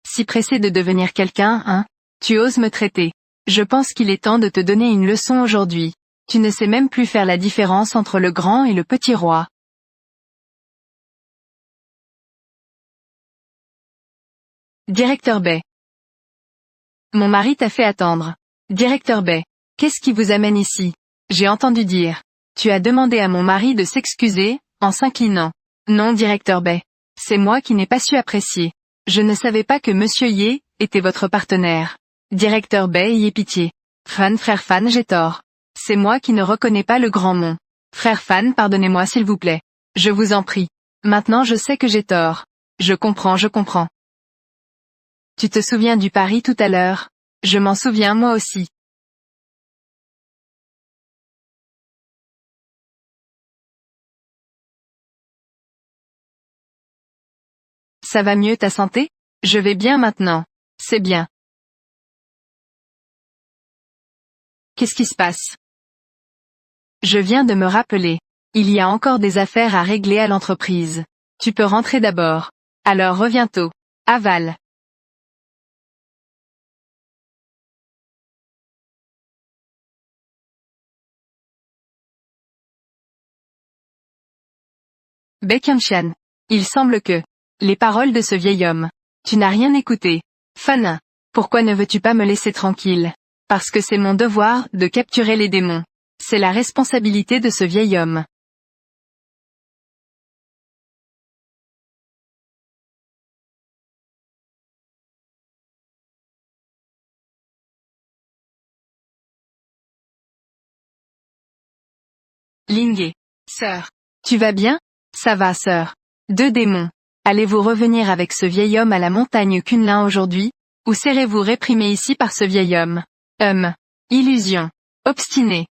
Si pressé de devenir quelqu'un, hein? Tu oses me traiter. Je pense qu'il est temps de te donner une leçon aujourd'hui. Tu ne sais même plus faire la différence entre le grand et le petit roi. Directeur Bay. Mon mari t'a fait attendre. Directeur Bay. Qu'est-ce qui vous amène ici? J'ai entendu dire. Tu as demandé à mon mari de s'excuser, en s'inclinant. Non, directeur Bay. C'est moi qui n'ai pas su apprécier. Je ne savais pas que Monsieur Ye était votre partenaire. Directeur Bay, ayez pitié. Frère Fan, j'ai tort. C'est moi qui ne reconnais pas le grand nom. Frère Fan, pardonnez-moi s'il vous plaît. Je vous en prie. Maintenant je sais que j'ai tort. Je comprends. Tu te souviens du pari tout à l'heure? Je m'en souviens moi aussi. Ça va mieux ta santé? Je vais bien maintenant. C'est bien. Qu'est-ce qui se passe? Je viens de me rappeler. Il y a encore des affaires à régler à l'entreprise. Tu peux rentrer d'abord. Alors reviens tôt. Aval. Beckham. Il semble que... Les paroles de ce vieil homme. Tu n'as rien écouté. Fanin. Pourquoi ne veux-tu pas me laisser tranquille? Parce que c'est mon devoir, de capturer les démons. C'est la responsabilité de ce vieil homme. Lingé. Sœur. Tu vas bien? Ça va, sœur. Deux démons. Allez-vous revenir avec ce vieil homme à la montagne Kunlun aujourd'hui? Ou serez-vous réprimé ici par ce vieil homme? Illusion. Obstiné.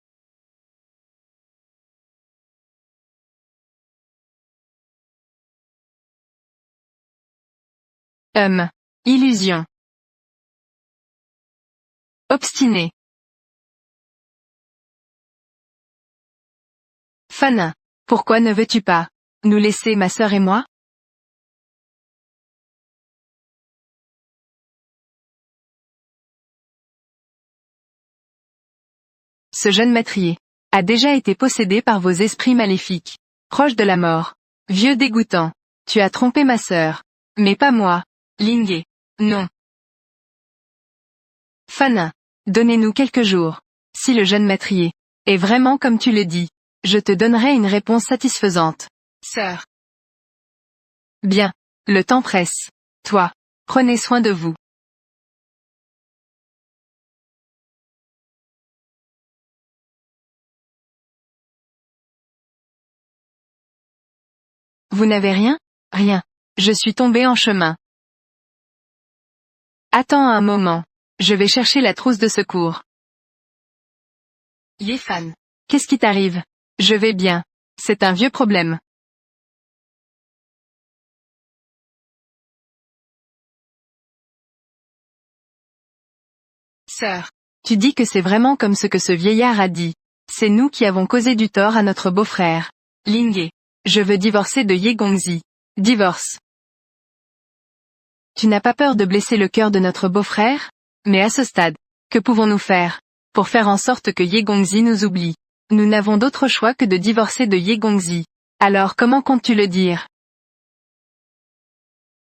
Illusion. Obstiné. Fanin. Pourquoi ne veux-tu pas nous laisser ma sœur et moi? Ce jeune maîtrier a déjà été possédé par vos esprits maléfiques, proche de la mort. Vieux dégoûtant. Tu as trompé ma sœur. Mais pas moi. Lingé. Non. Fanin. Donnez-nous quelques jours. Si le jeune maîtrier est vraiment comme tu le dis, je te donnerai une réponse satisfaisante. Sœur. Bien. Le temps presse. Toi. Prenez soin de vous. Vous n'avez rien? Rien. Je suis tombé en chemin. Attends un moment. Je vais chercher la trousse de secours. Yéfan. Qu'est-ce qui t'arrive? Je vais bien. C'est un vieux problème. Sœur. Tu dis que c'est vraiment comme ce que ce vieillard a dit. C'est nous qui avons causé du tort à notre beau-frère. Lingé. Je veux divorcer de Ye Gongzi. Divorce. Tu n'as pas peur de blesser le cœur de notre beau-frère? Mais à ce stade, que pouvons-nous faire pour faire en sorte que Ye Gongzi nous oublie? Nous n'avons d'autre choix que de divorcer de Ye Gongzi. Alors comment comptes-tu le dire?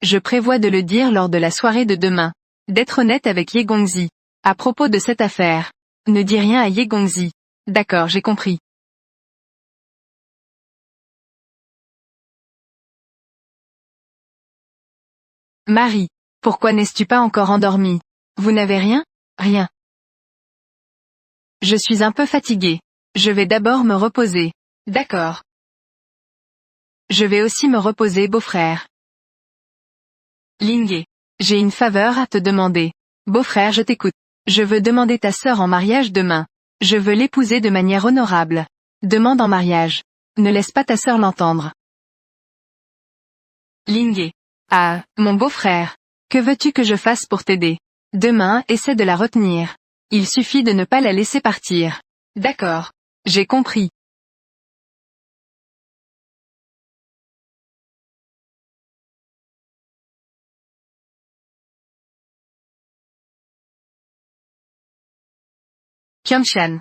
Je prévois de le dire lors de la soirée de demain. D'être honnête avec Ye Gongzi. À propos de cette affaire. Ne dis rien à Ye Gongzi. D'accord, j'ai compris. Marie. Pourquoi n'es-tu pas encore endormie? Vous n'avez rien? Rien. Je suis un peu fatiguée. Je vais d'abord me reposer. D'accord. Je vais aussi me reposer, beau-frère. Lingé. J'ai une faveur à te demander. Beau-frère, je t'écoute. Je veux demander ta sœur en mariage demain. Je veux l'épouser de manière honorable. Demande en mariage. Ne laisse pas ta sœur l'entendre. Lingé. Ah, mon beau-frère. Que veux-tu que je fasse pour t'aider? Demain, essaie de la retenir. Il suffit de ne pas la laisser partir. D'accord. J'ai compris. Baekhyun-chan.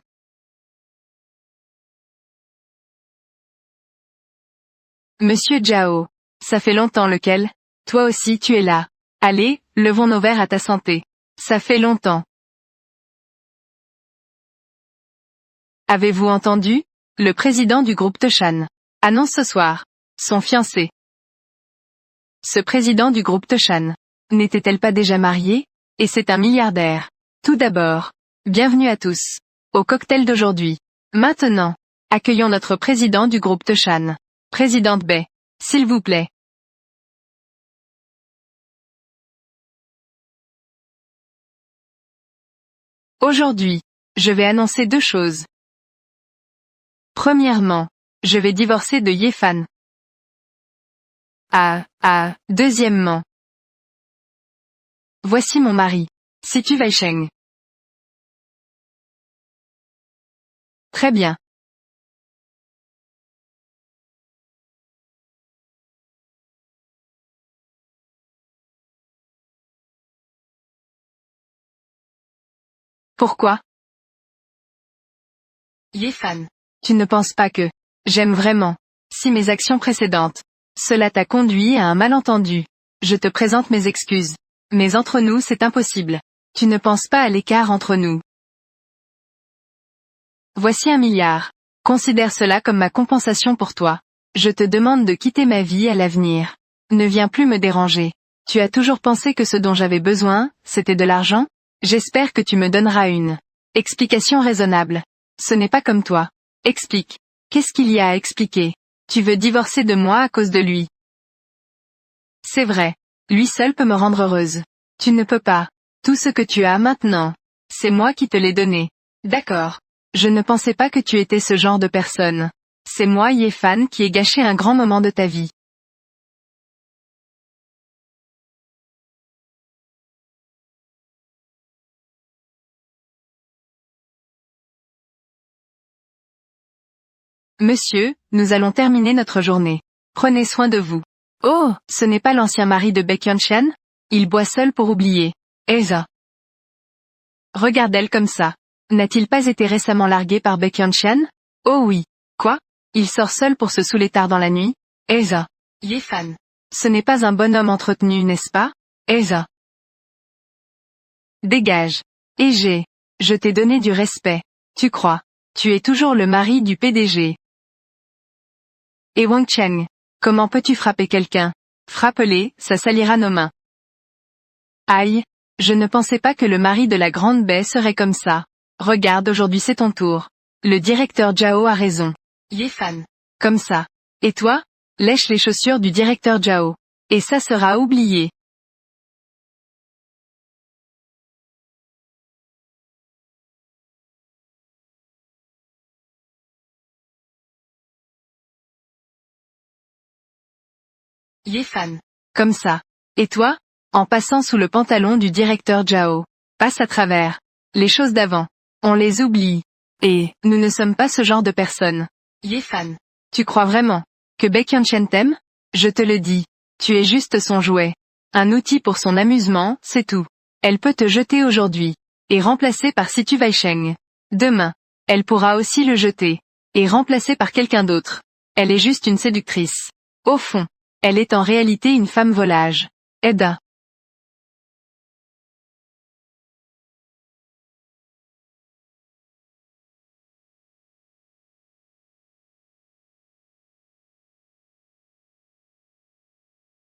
Monsieur Jao. Ça fait longtemps lequel? Toi aussi tu es là. Allez, levons nos verres à ta santé. Ça fait longtemps. Avez-vous entendu? Le président du groupe Toshan annonce ce soir son fiancé. Ce président du groupe Toshan n'était-elle pas déjà mariée? Et c'est un milliardaire. Tout d'abord, bienvenue à tous au cocktail d'aujourd'hui. Maintenant, accueillons notre président du groupe Toshan. Présidente Bae, s'il vous plaît. Aujourd'hui, je vais annoncer deux choses. Premièrement, je vais divorcer de Yefan. Deuxièmement. Voici mon mari, Situ Weisheng. Très bien. Pourquoi? Yefan, tu ne penses pas que j'aime vraiment, si mes actions précédentes, cela t'a conduit à un malentendu. Je te présente mes excuses. Mais entre nous c'est impossible. Tu ne penses pas à l'écart entre nous. Voici 1 milliard. Considère cela comme ma compensation pour toi. Je te demande de quitter ma vie à l'avenir. Ne viens plus me déranger. Tu as toujours pensé que ce dont j'avais besoin, c'était de l'argent? J'espère que tu me donneras une explication raisonnable. Ce n'est pas comme toi. Explique. Qu'est-ce qu'il y a à expliquer? Tu veux divorcer de moi à cause de lui. C'est vrai. Lui seul peut me rendre heureuse. Tu ne peux pas. Tout ce que tu as maintenant, c'est moi qui te l'ai donné. D'accord. Je ne pensais pas que tu étais ce genre de personne. C'est moi Yefan qui ai gâché un grand moment de ta vie. Monsieur, nous allons terminer notre journée. Prenez soin de vous. Oh, ce n'est pas l'ancien mari de Baekhyun-chan? Il boit seul pour oublier. Eza. Regarde-elle comme ça. N'a-t-il pas été récemment largué par Baekhyun-chan? Oh oui. Quoi? Il sort seul pour se saouler tard dans la nuit? Eza. Yefan. Ce n'est pas un bonhomme entretenu, n'est-ce pas? Eza. Dégage. Et je t'ai donné du respect. Tu crois. Tu es toujours le mari du PDG. Et Wang Cheng. Comment peux-tu frapper quelqu'un? Frappe-les, ça salira nos mains. Aïe. Je ne pensais pas que le mari de la grande baie serait comme ça. Regarde, aujourd'hui c'est ton tour. Le directeur Jao a raison. Yefan. Comme ça. Et toi? Lèche les chaussures du directeur Jao. Et ça sera oublié. Yefan. Comme ça. Et toi? En passant sous le pantalon du directeur Jao. Passe à travers. Les choses d'avant. On les oublie. Et, nous ne sommes pas ce genre de personnes. Yefan. Tu crois vraiment que Baekhyun-chan t'aime? Je te le dis. Tu es juste son jouet. Un outil pour son amusement, c'est tout. Elle peut te jeter aujourd'hui. Et remplacer par Situ Weisheng. Demain. Elle pourra aussi le jeter. Et remplacer par quelqu'un d'autre. Elle est juste une séductrice. Au fond. Elle est en réalité une femme volage. Eda.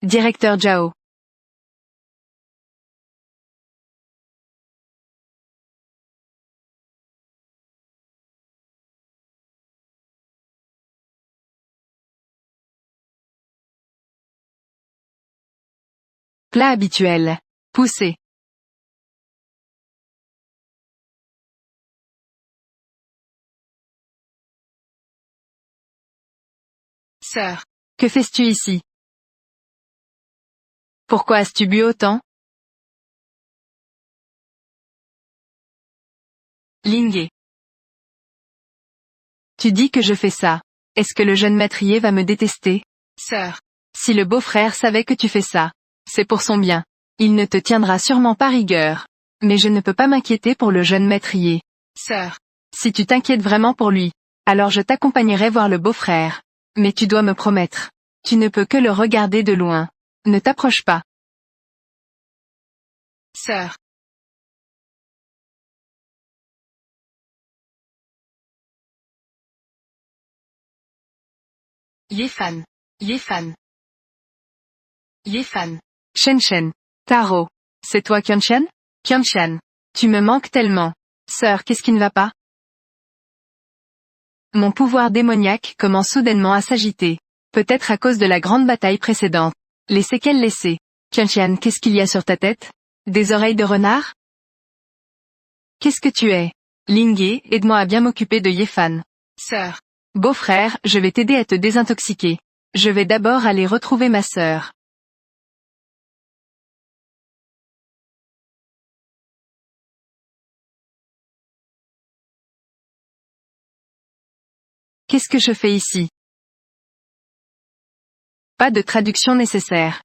Directeur Jao. Plat habituel. Poussé. Sœur. Que fais-tu ici? Pourquoi as-tu bu autant? Lingé. Tu dis que je fais ça. Est-ce que le jeune maîtrier va me détester? Sœur. Si le beau-frère savait que tu fais ça, c'est pour son bien. Il ne te tiendra sûrement pas rigueur. Mais je ne peux pas m'inquiéter pour le jeune maîtrier. Sœur. Si tu t'inquiètes vraiment pour lui, alors je t'accompagnerai voir le beau-frère. Mais tu dois me promettre. Tu ne peux que le regarder de loin. Ne t'approche pas. Sœur. Yéfan. Yéfan. Yéfan. Shen. Taro. C'est toi Kyunshan? Kyunshan. Tu me manques tellement. Sœur, qu'est-ce qui ne va pas? Mon pouvoir démoniaque commence soudainement à s'agiter. Peut-être à cause de la grande bataille précédente. Les séquelles laissées. Kyunshan, qu'est-ce qu'il y a sur ta tête? Des oreilles de renard? Qu'est-ce que tu es? Lingé, aide-moi à bien m'occuper de Yéfan. Sœur. Beau-frère, je vais t'aider à te désintoxiquer. Je vais d'abord aller retrouver ma sœur. Qu'est-ce que je fais ici? Pas de traduction nécessaire.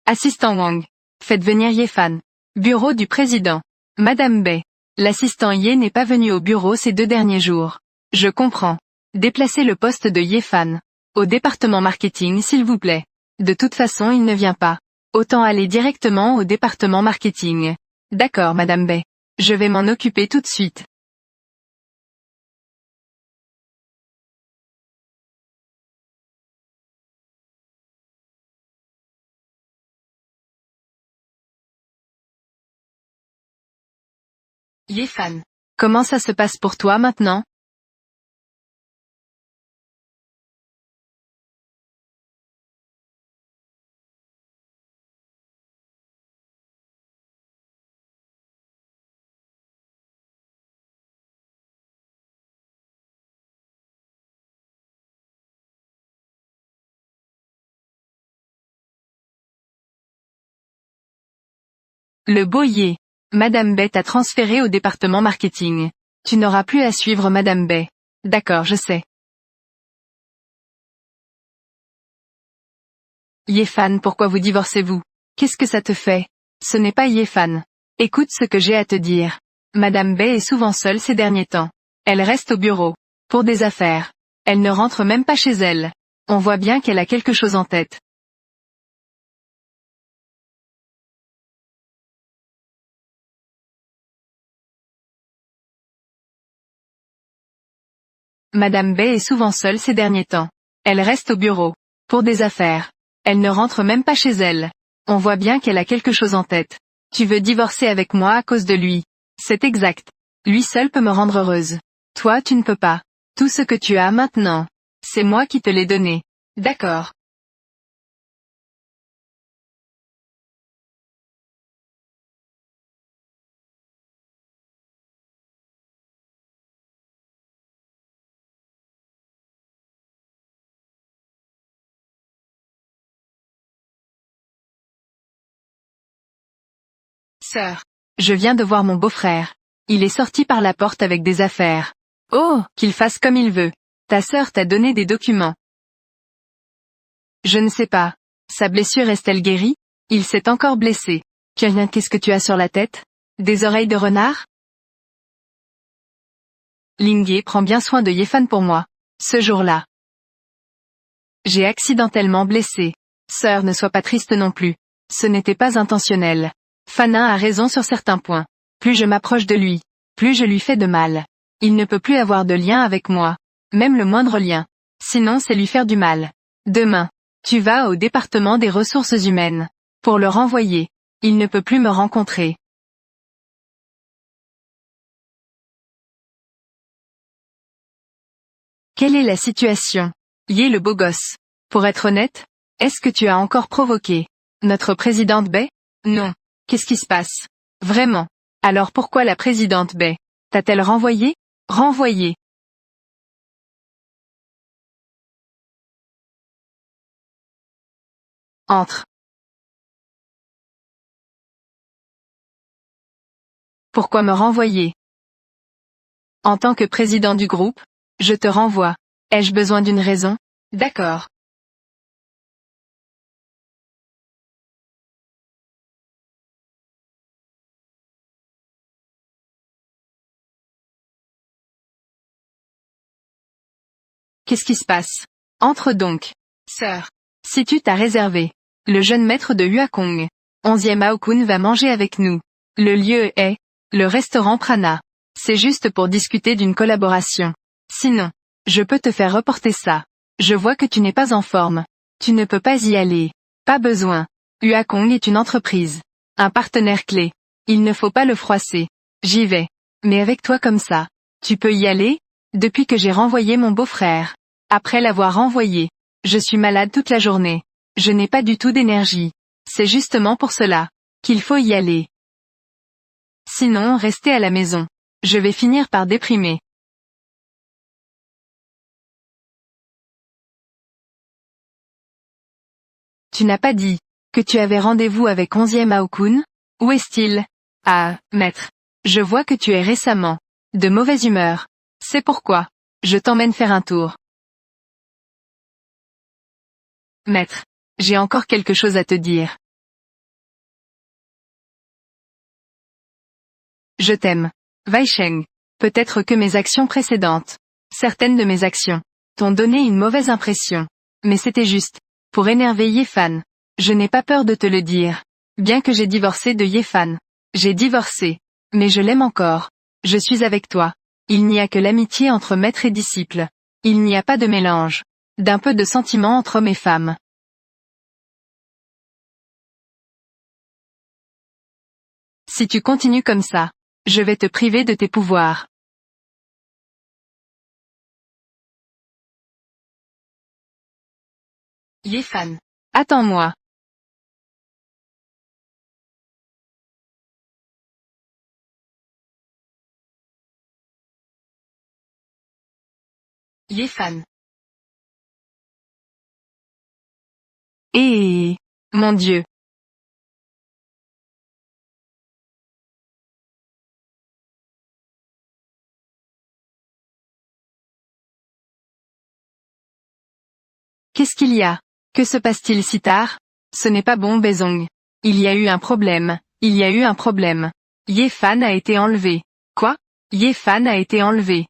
Assistant Wang. Faites venir Yéfan. Bureau du président. Madame Bai. L'assistant Ye n'est pas venu au bureau ces 2 derniers jours. Je comprends. Déplacez le poste de Yéfan. Au département marketing s'il vous plaît. De toute façon il ne vient pas. Autant aller directement au département marketing. D'accord Madame Bai. Je vais m'en occuper tout de suite. Yéfan. Comment ça se passe pour toi maintenant? Le beau Ye. Madame Bai t'a transféré au département marketing. Tu n'auras plus à suivre Madame Bai. D'accord, je sais. Yéfan, pourquoi vous divorcez-vous? Qu'est-ce que ça te fait? Ce n'est pas Yéfan. Écoute ce que j'ai à te dire. Madame Bai est souvent seule ces derniers temps. Elle reste au bureau. Pour des affaires. Elle ne rentre même pas chez elle. On voit bien qu'elle a quelque chose en tête. Madame Bai est souvent seule ces derniers temps. Elle reste au bureau. Pour des affaires. Elle ne rentre même pas chez elle. On voit bien qu'elle a quelque chose en tête. Tu veux divorcer avec moi à cause de lui. C'est exact. Lui seul peut me rendre heureuse. Toi tu ne peux pas. Tout ce que tu as maintenant. C'est moi qui te l'ai donné. D'accord. Sœur. Je viens de voir mon beau-frère. Il est sorti par la porte avec des affaires. Oh, qu'il fasse comme il veut. Ta sœur t'a donné des documents. Je ne sais pas. Sa blessure est-elle guérie? Il s'est encore blessé. Qu'est-ce que tu as sur la tête? Des oreilles de renard? Lingé prend bien soin de Yéfan pour moi. Ce jour-là. J'ai accidentellement blessé. Sœur, ne sois pas triste non plus. Ce n'était pas intentionnel. Fanin a raison sur certains points. Plus je m'approche de lui, plus je lui fais de mal. Il ne peut plus avoir de lien avec moi. Même le moindre lien. Sinon c'est lui faire du mal. Demain. Tu vas au département des ressources humaines. Pour le renvoyer. Il ne peut plus me rencontrer. Quelle est la situation? Yé le beau gosse. Pour être honnête, est-ce que tu as encore provoqué notre présidente Bai? Non. Qu'est-ce qui se passe? Vraiment. Alors pourquoi la présidente Bai t'a-t-elle renvoyé? Renvoyé. Entre. Pourquoi me renvoyer? En tant que président du groupe, je te renvoie. Ai-je besoin d'une raison? D'accord. Qu'est-ce qui se passe? Entre donc. Sœur. Si tu t'as réservé. Le jeune maître de Huakong. 11e Aokun va manger avec nous. Le lieu est le restaurant Prana. C'est juste pour discuter d'une collaboration. Sinon, je peux te faire reporter ça. Je vois que tu n'es pas en forme. Tu ne peux pas y aller. Pas besoin. Huakong est une entreprise. Un partenaire clé. Il ne faut pas le froisser. J'y vais. Mais avec toi comme ça. Tu peux y aller? Depuis que j'ai renvoyé mon beau-frère. Après l'avoir renvoyé. Je suis malade toute la journée. Je n'ai pas du tout d'énergie. C'est justement pour cela qu'il faut y aller. Sinon, restez à la maison. Je vais finir par déprimer. Tu n'as pas dit que tu avais rendez-vous avec 11e Aokun? Où est-il? Ah, maître. Je vois que tu es récemment de mauvaise humeur. C'est pourquoi je t'emmène faire un tour. Maître. J'ai encore quelque chose à te dire. Je t'aime. Weisheng. Peut-être que mes actions précédentes, certaines de mes actions, t'ont donné une mauvaise impression. Mais c'était juste pour énerver Yefan. Je n'ai pas peur de te le dire. Bien que j'ai divorcé de Yefan. J'ai divorcé. Mais je l'aime encore. Je suis avec toi. Il n'y a que l'amitié entre maître et disciple. Il n'y a pas de mélange. D'un peu de sentiment entre hommes et femmes. Si tu continues comme ça, je vais te priver de tes pouvoirs. Yefan. Attends-moi. Yefan. Mon Dieu. Qu'est-ce qu'il y a? Que se passe-t-il si tard? Ce n'est pas bon Bezong. Il y a eu un problème. Il y a eu un problème. Yefan a été enlevé. Quoi? Yefan a été enlevé.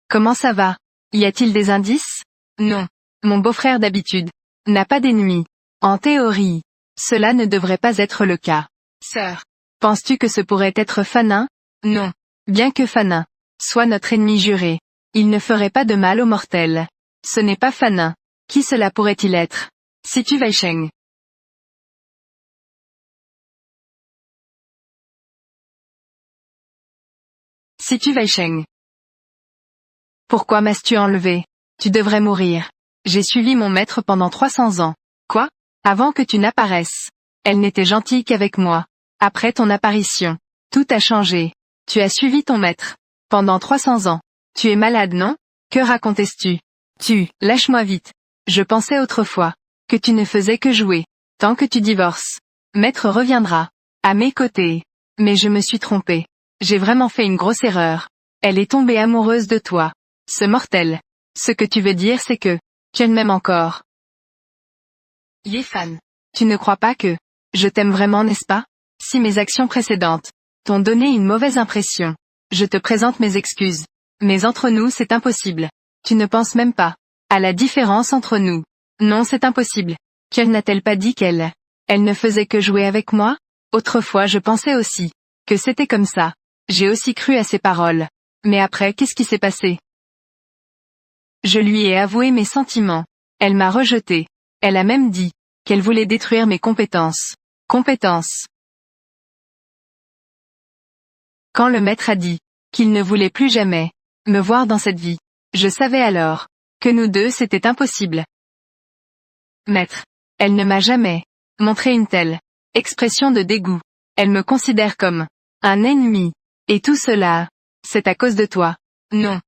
Comment ça va? Y a-t-il des indices? Non. Mon beau-frère d'habitude n'a pas d'ennemis. En théorie, cela ne devrait pas être le cas. Sœur. Penses-tu que ce pourrait être Fanin? Non. Bien que Fanin soit notre ennemi juré, il ne ferait pas de mal aux mortels. Ce n'est pas Fanin. Qui cela pourrait-il être? Si tu Weisheng. Si tu Weisheng. Pourquoi m'as-tu enlevé? Tu devrais mourir. J'ai suivi mon maître pendant 300 ans. Quoi? Avant que tu n'apparaisses. Elle n'était gentille qu'avec moi. Après ton apparition, tout a changé. Tu as suivi ton maître. Pendant 300 ans. Tu es malade, non? Que racontais-tu? Lâche-moi vite. Je pensais autrefois que tu ne faisais que jouer. Tant que tu divorces, maître reviendra à mes côtés. Mais je me suis trompée. J'ai vraiment fait une grosse erreur. Elle est tombée amoureuse de toi. Ce mortel. Ce que tu veux dire c'est que tu m'aimes encore. Yefan. Tu ne crois pas que je t'aime vraiment, n'est-ce pas? Si mes actions précédentes t'ont donné une mauvaise impression, je te présente mes excuses. Mais entre nous c'est impossible. Tu ne penses même pas à la différence entre nous. Non, c'est impossible. Qu'elle n'a-t-elle pas dit elle ne faisait que jouer avec moi? Autrefois je pensais aussi que c'était comme ça. J'ai aussi cru à ses paroles. Mais après, qu'est-ce qui s'est passé? Je lui ai avoué mes sentiments. Elle m'a rejeté. Elle a même dit qu'elle voulait détruire mes compétences. Compétences. Quand le maître a dit qu'il ne voulait plus jamais me voir dans cette vie, je savais alors que nous deux c'était impossible. Maître. Elle ne m'a jamais montré une telle expression de dégoût. Elle me considère comme un ennemi. Et tout cela, c'est à cause de toi. Non.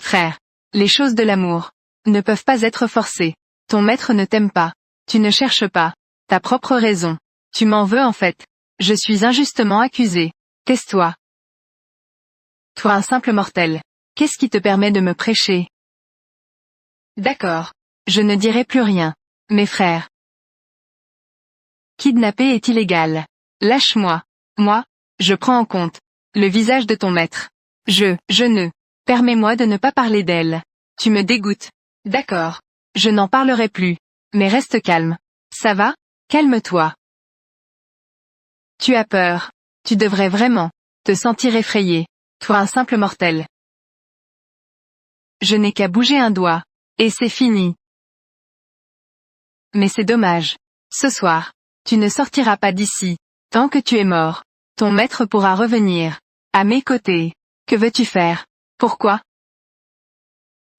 Frère. Les choses de l'amour ne peuvent pas être forcées. Ton maître ne t'aime pas. Tu ne cherches pas Ta propre raison. Tu m'en veux en fait. Je suis injustement accusé. Tais-toi. Toi un simple mortel. Qu'est-ce qui te permet de me prêcher? D'accord. Je ne dirai plus rien. Mes frères. Kidnapper est illégal. Lâche-moi. Moi, je prends en compte le visage de ton maître. Je ne. Permets-moi de ne pas parler d'elle. Tu me dégoûtes. D'accord. Je n'en parlerai plus. Mais reste calme. Ça va? Calme-toi. Tu as peur. Tu devrais vraiment te sentir effrayé. Toi un simple mortel. Je n'ai qu'à bouger un doigt. Et c'est fini. Mais c'est dommage. Ce soir, tu ne sortiras pas d'ici. Tant que tu es mort, ton maître pourra revenir. À mes côtés. Que veux-tu faire? Pourquoi?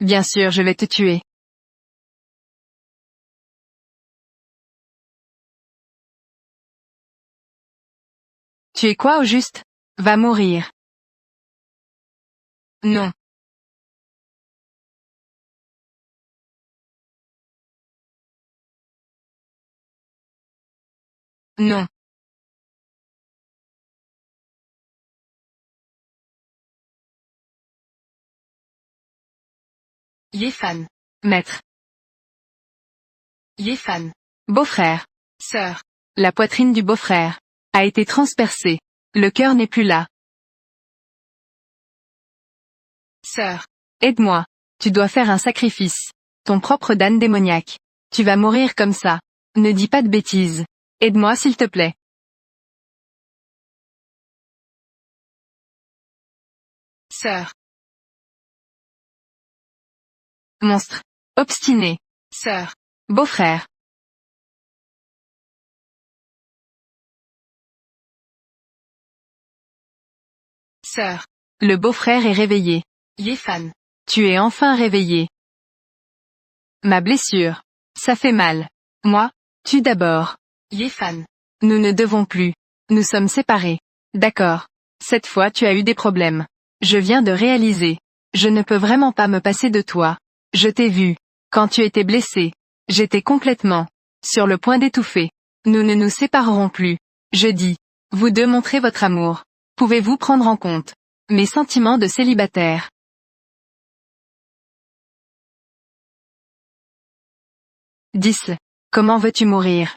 Bien sûr, je vais te tuer. Tu es quoi au juste? Va mourir. Non. Non. Yéfan. Maître. Yéfan. Beau-frère. Sœur. La poitrine du beau-frère a été transpercée. Le cœur n'est plus là. Sœur. Aide-moi. Tu dois faire un sacrifice. Ton propre damne démoniaque. Tu vas mourir comme ça. Ne dis pas de bêtises. Aide-moi s'il te plaît. Sœur. Monstre. Obstiné. Sœur. Beau-frère. Sœur. Le beau-frère est réveillé. Yéfan. Tu es enfin réveillé. Ma blessure. Ça fait mal. Moi, tu d'abord. Yéfan. Nous ne devons plus. Nous sommes séparés. D'accord. Cette fois tu as eu des problèmes. Je viens de réaliser. Je ne peux vraiment pas me passer de toi. Je t'ai vu. Quand tu étais blessé. J'étais complètement sur le point d'étouffer. Nous ne nous séparerons plus. Je dis. Vous deux montrez votre amour. Pouvez-vous prendre en compte mes sentiments de célibataire? 10. Comment veux-tu mourir?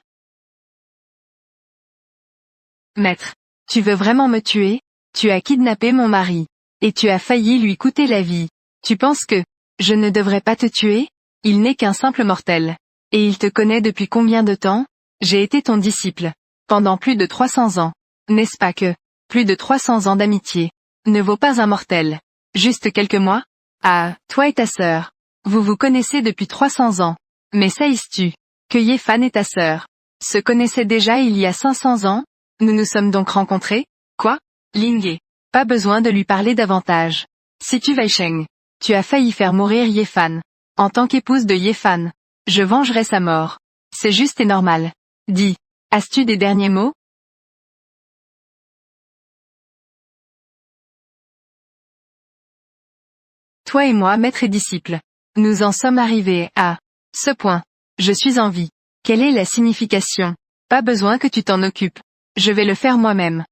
Maître. Tu veux vraiment me tuer? Tu as kidnappé mon mari. Et tu as failli lui coûter la vie. Tu penses que je ne devrais pas te tuer? Il n'est qu'un simple mortel. Et il te connaît depuis combien de temps? J'ai été ton disciple. Pendant plus de 300 ans. N'est-ce pas que plus de 300 ans d'amitié ne vaut pas un mortel? Juste quelques mois? Ah, toi et ta sœur. Vous vous connaissez depuis 300 ans. Mais sais-tu que Yéfan et ta sœur se connaissaient déjà il y a 500 ans? Nous nous sommes donc rencontrés? Quoi? Lingye. Pas besoin de lui parler davantage. Si tu Weisheng. Tu as failli faire mourir Yéfan. En tant qu'épouse de Yéfan. Je vengerai sa mort. C'est juste et normal. Dis. As-tu des derniers mots? Toi et moi maître et disciple. Nous en sommes arrivés à ce point. Je suis en vie. Quelle est la signification? Pas besoin que tu t'en occupes. Je vais le faire moi-même.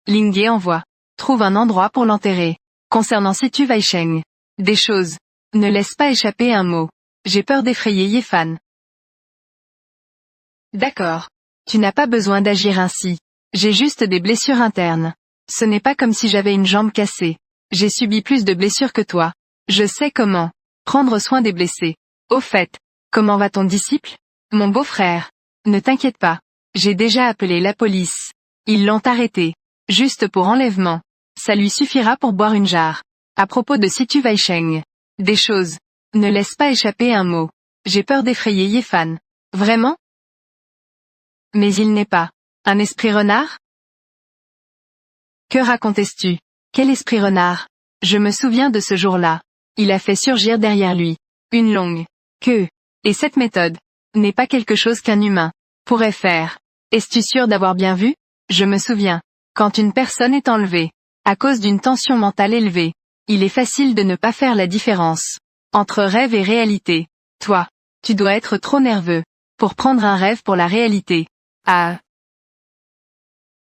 Lingye envoie. Trouve un endroit pour l'enterrer. Concernant Situ Weisheng. Des choses. Ne laisse pas échapper un mot. J'ai peur d'effrayer Yéfan. D'accord. Tu n'as pas besoin d'agir ainsi. J'ai juste des blessures internes. Ce n'est pas comme si j'avais une jambe cassée. J'ai subi plus de blessures que toi. Je sais comment prendre soin des blessés. Au fait, comment va ton disciple? Mon beau-frère. Ne t'inquiète pas. J'ai déjà appelé la police. Ils l'ont arrêté. Juste pour enlèvement. Ça lui suffira pour boire une jarre. À propos de Situ Weisheng. Des choses. Ne laisse pas échapper un mot. J'ai peur d'effrayer Yéfan. Vraiment? Mais il n'est pas un esprit renard? Que racontes-tu? Quel esprit renard? Je me souviens de ce jour-là. Il a fait surgir derrière lui une longue queue. Et cette méthode n'est pas quelque chose qu'un humain pourrait faire. Es-tu sûr d'avoir bien vu? Je me souviens. Quand une personne est enlevée à cause d'une tension mentale élevée, il est facile de ne pas faire la différence. Entre rêve et réalité. Toi, tu dois être trop nerveux pour prendre un rêve pour la réalité. Ah.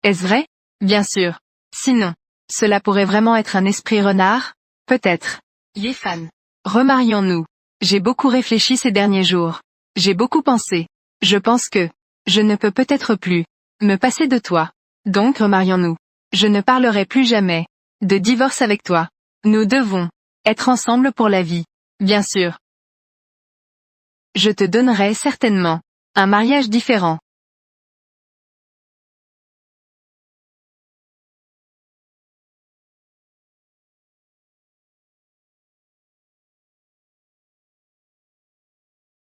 Est-ce vrai? Bien sûr. Sinon, cela pourrait vraiment être un esprit renard? Peut-être. Yéfan. Remarions-nous. J'ai beaucoup réfléchi ces derniers jours. J'ai beaucoup pensé. Je pense que je ne peux peut-être plus me passer de toi. Donc remarions-nous. Je ne parlerai plus jamais de divorce avec toi. Nous devons être ensemble pour la vie. Bien sûr. Je te donnerai certainement un mariage différent.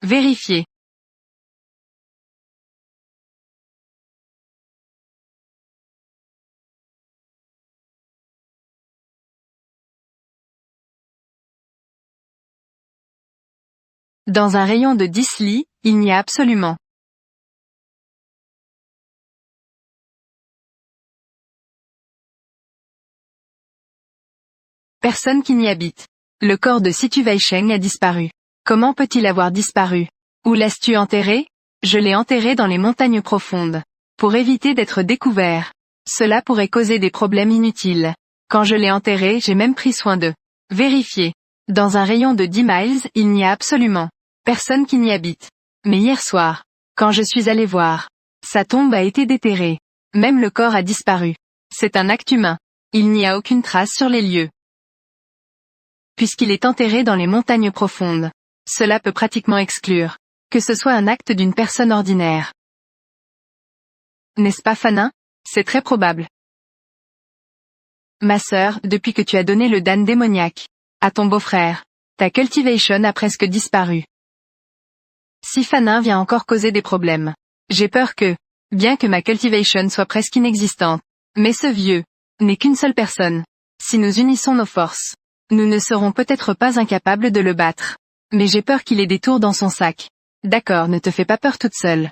Vérifier. Dans un rayon de 10 lits, il n'y a absolument personne qui n'y habite. Le corps de Situ Wei-sheng a disparu. Comment peut-il avoir disparu? Où l'as-tu enterré? Je l'ai enterré dans les montagnes profondes. Pour éviter d'être découvert. Cela pourrait causer des problèmes inutiles. Quand je l'ai enterré, j'ai même pris soin de vérifier. Dans un rayon de 10 miles, il n'y a absolument personne qui n'y habite. Mais hier soir, quand je suis allé voir, sa tombe a été déterrée. Même le corps a disparu. C'est un acte humain. Il n'y a aucune trace sur les lieux. Puisqu'il est enterré dans les montagnes profondes. Cela peut pratiquement exclure que ce soit un acte d'une personne ordinaire. N'est-ce pas Fanin? C'est très probable. Ma sœur, depuis que tu as donné le Dan démoniaque à ton beau-frère, ta cultivation a presque disparu. Si Fanin vient encore causer des problèmes, j'ai peur que, bien que ma cultivation soit presque inexistante, mais ce vieux n'est qu'une seule personne. Si nous unissons nos forces, nous ne serons peut-être pas incapables de le battre. Mais j'ai peur qu'il ait des tours dans son sac. D'accord, ne te fais pas peur toute seule.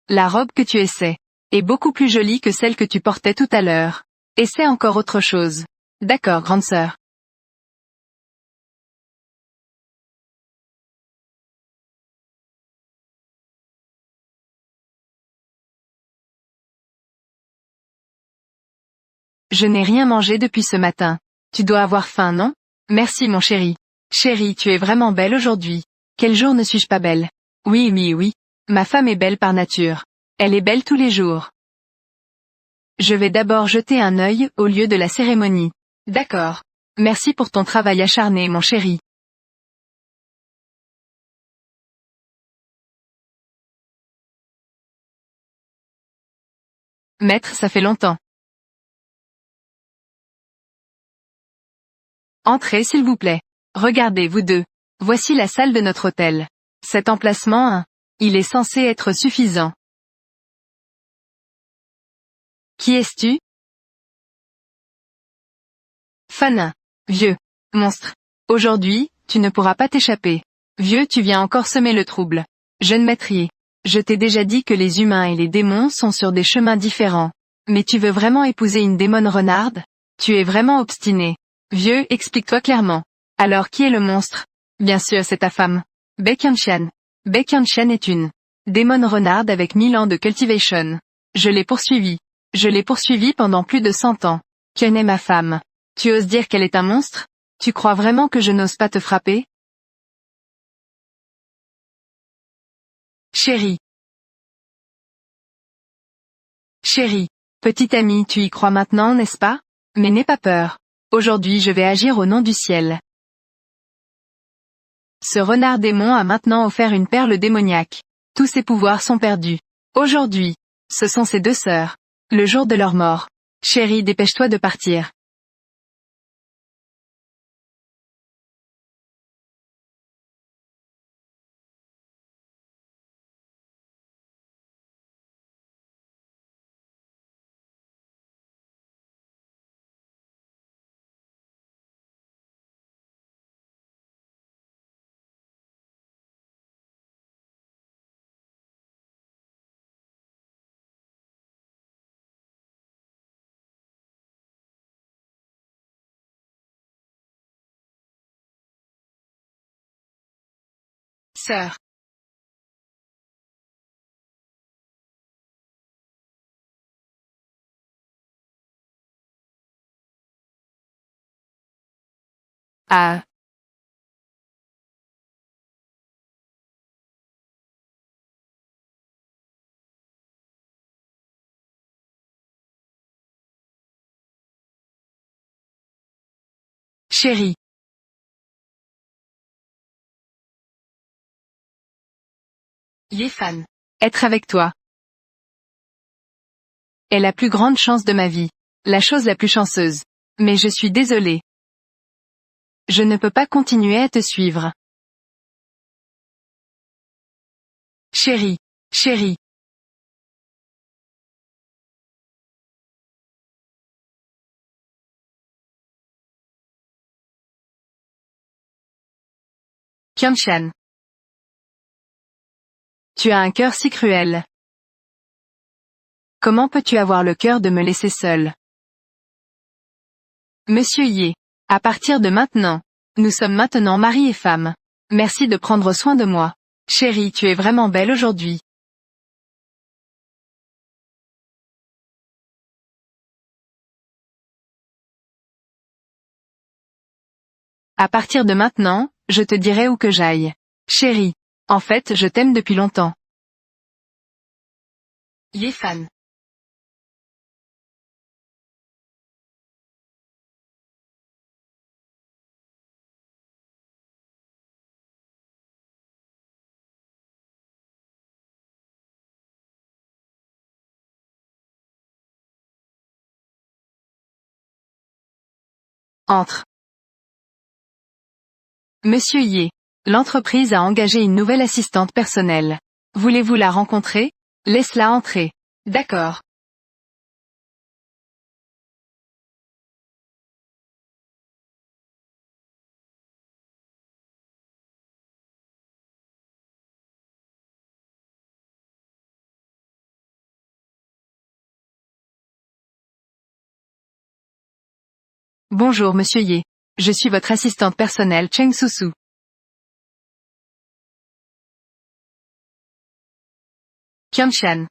La robe que tu essaies est beaucoup plus jolie que celle que tu portais tout à l'heure. Essaie encore autre chose. D'accord, grande sœur. Je n'ai rien mangé depuis ce matin. Tu dois avoir faim, non? Merci mon chéri. Chérie, tu es vraiment belle aujourd'hui. Quel jour ne suis-je pas belle? Oui, oui, oui. Ma femme est belle par nature. Elle est belle tous les jours. Je vais d'abord jeter un œil au lieu de la cérémonie. D'accord. Merci pour ton travail acharné, mon chéri. Maître, ça fait longtemps. Entrez s'il vous plaît. Regardez, vous deux. Voici la salle de notre hôtel. Cet emplacement, il est censé être suffisant. Qui es-tu? Fanin. Vieux. Monstre. Aujourd'hui, tu ne pourras pas t'échapper. Vieux, tu viens encore semer le trouble. Jeune maîtrier. Je t'ai déjà dit que les humains et les démons sont sur des chemins différents. Mais tu veux vraiment épouser une démone renarde? Tu es vraiment obstiné. Vieux, explique-toi clairement. Alors qui est le monstre? Bien sûr, c'est ta femme. Baekhyun-chan. Baekhyun-chan est une démone renarde avec 1000 ans de cultivation. Je l'ai poursuivie. Je l'ai poursuivie pendant plus de 100 ans. Ken est ma femme. Tu oses dire qu'elle est un monstre? Tu crois vraiment que je n'ose pas te frapper? Chérie. Chérie. Petite amie, tu y crois maintenant, n'est-ce pas? Mais n'aie pas peur. Aujourd'hui je vais agir au nom du ciel. Ce renard démon a maintenant offert une perle démoniaque. Tous ses pouvoirs sont perdus. Aujourd'hui. Ce sont ses deux sœurs. Le jour de leur mort. Chérie, dépêche-toi de partir. Sœur. Ah. Chérie. Yéfan. Être avec toi est la plus grande chance de ma vie. La chose la plus chanceuse. Mais je suis désolée. Je ne peux pas continuer à te suivre. Chérie. Chérie. Kyung-chan. Tu as un cœur si cruel. Comment peux-tu avoir le cœur de me laisser seule? Monsieur Ye. À partir de maintenant. Nous sommes maintenant mari et femme. Merci de prendre soin de moi. Chérie, tu es vraiment belle aujourd'hui. À partir de maintenant, je te dirai où que j'aille. Chérie. En fait, je t'aime depuis longtemps. Yéfan. Entre. Monsieur Ye. L'entreprise a engagé une nouvelle assistante personnelle. Voulez-vous la rencontrer? Laisse-la entrer. D'accord. Bonjour Monsieur Ye. Je suis votre assistante personnelle Cheng Susu. Kyung-chan.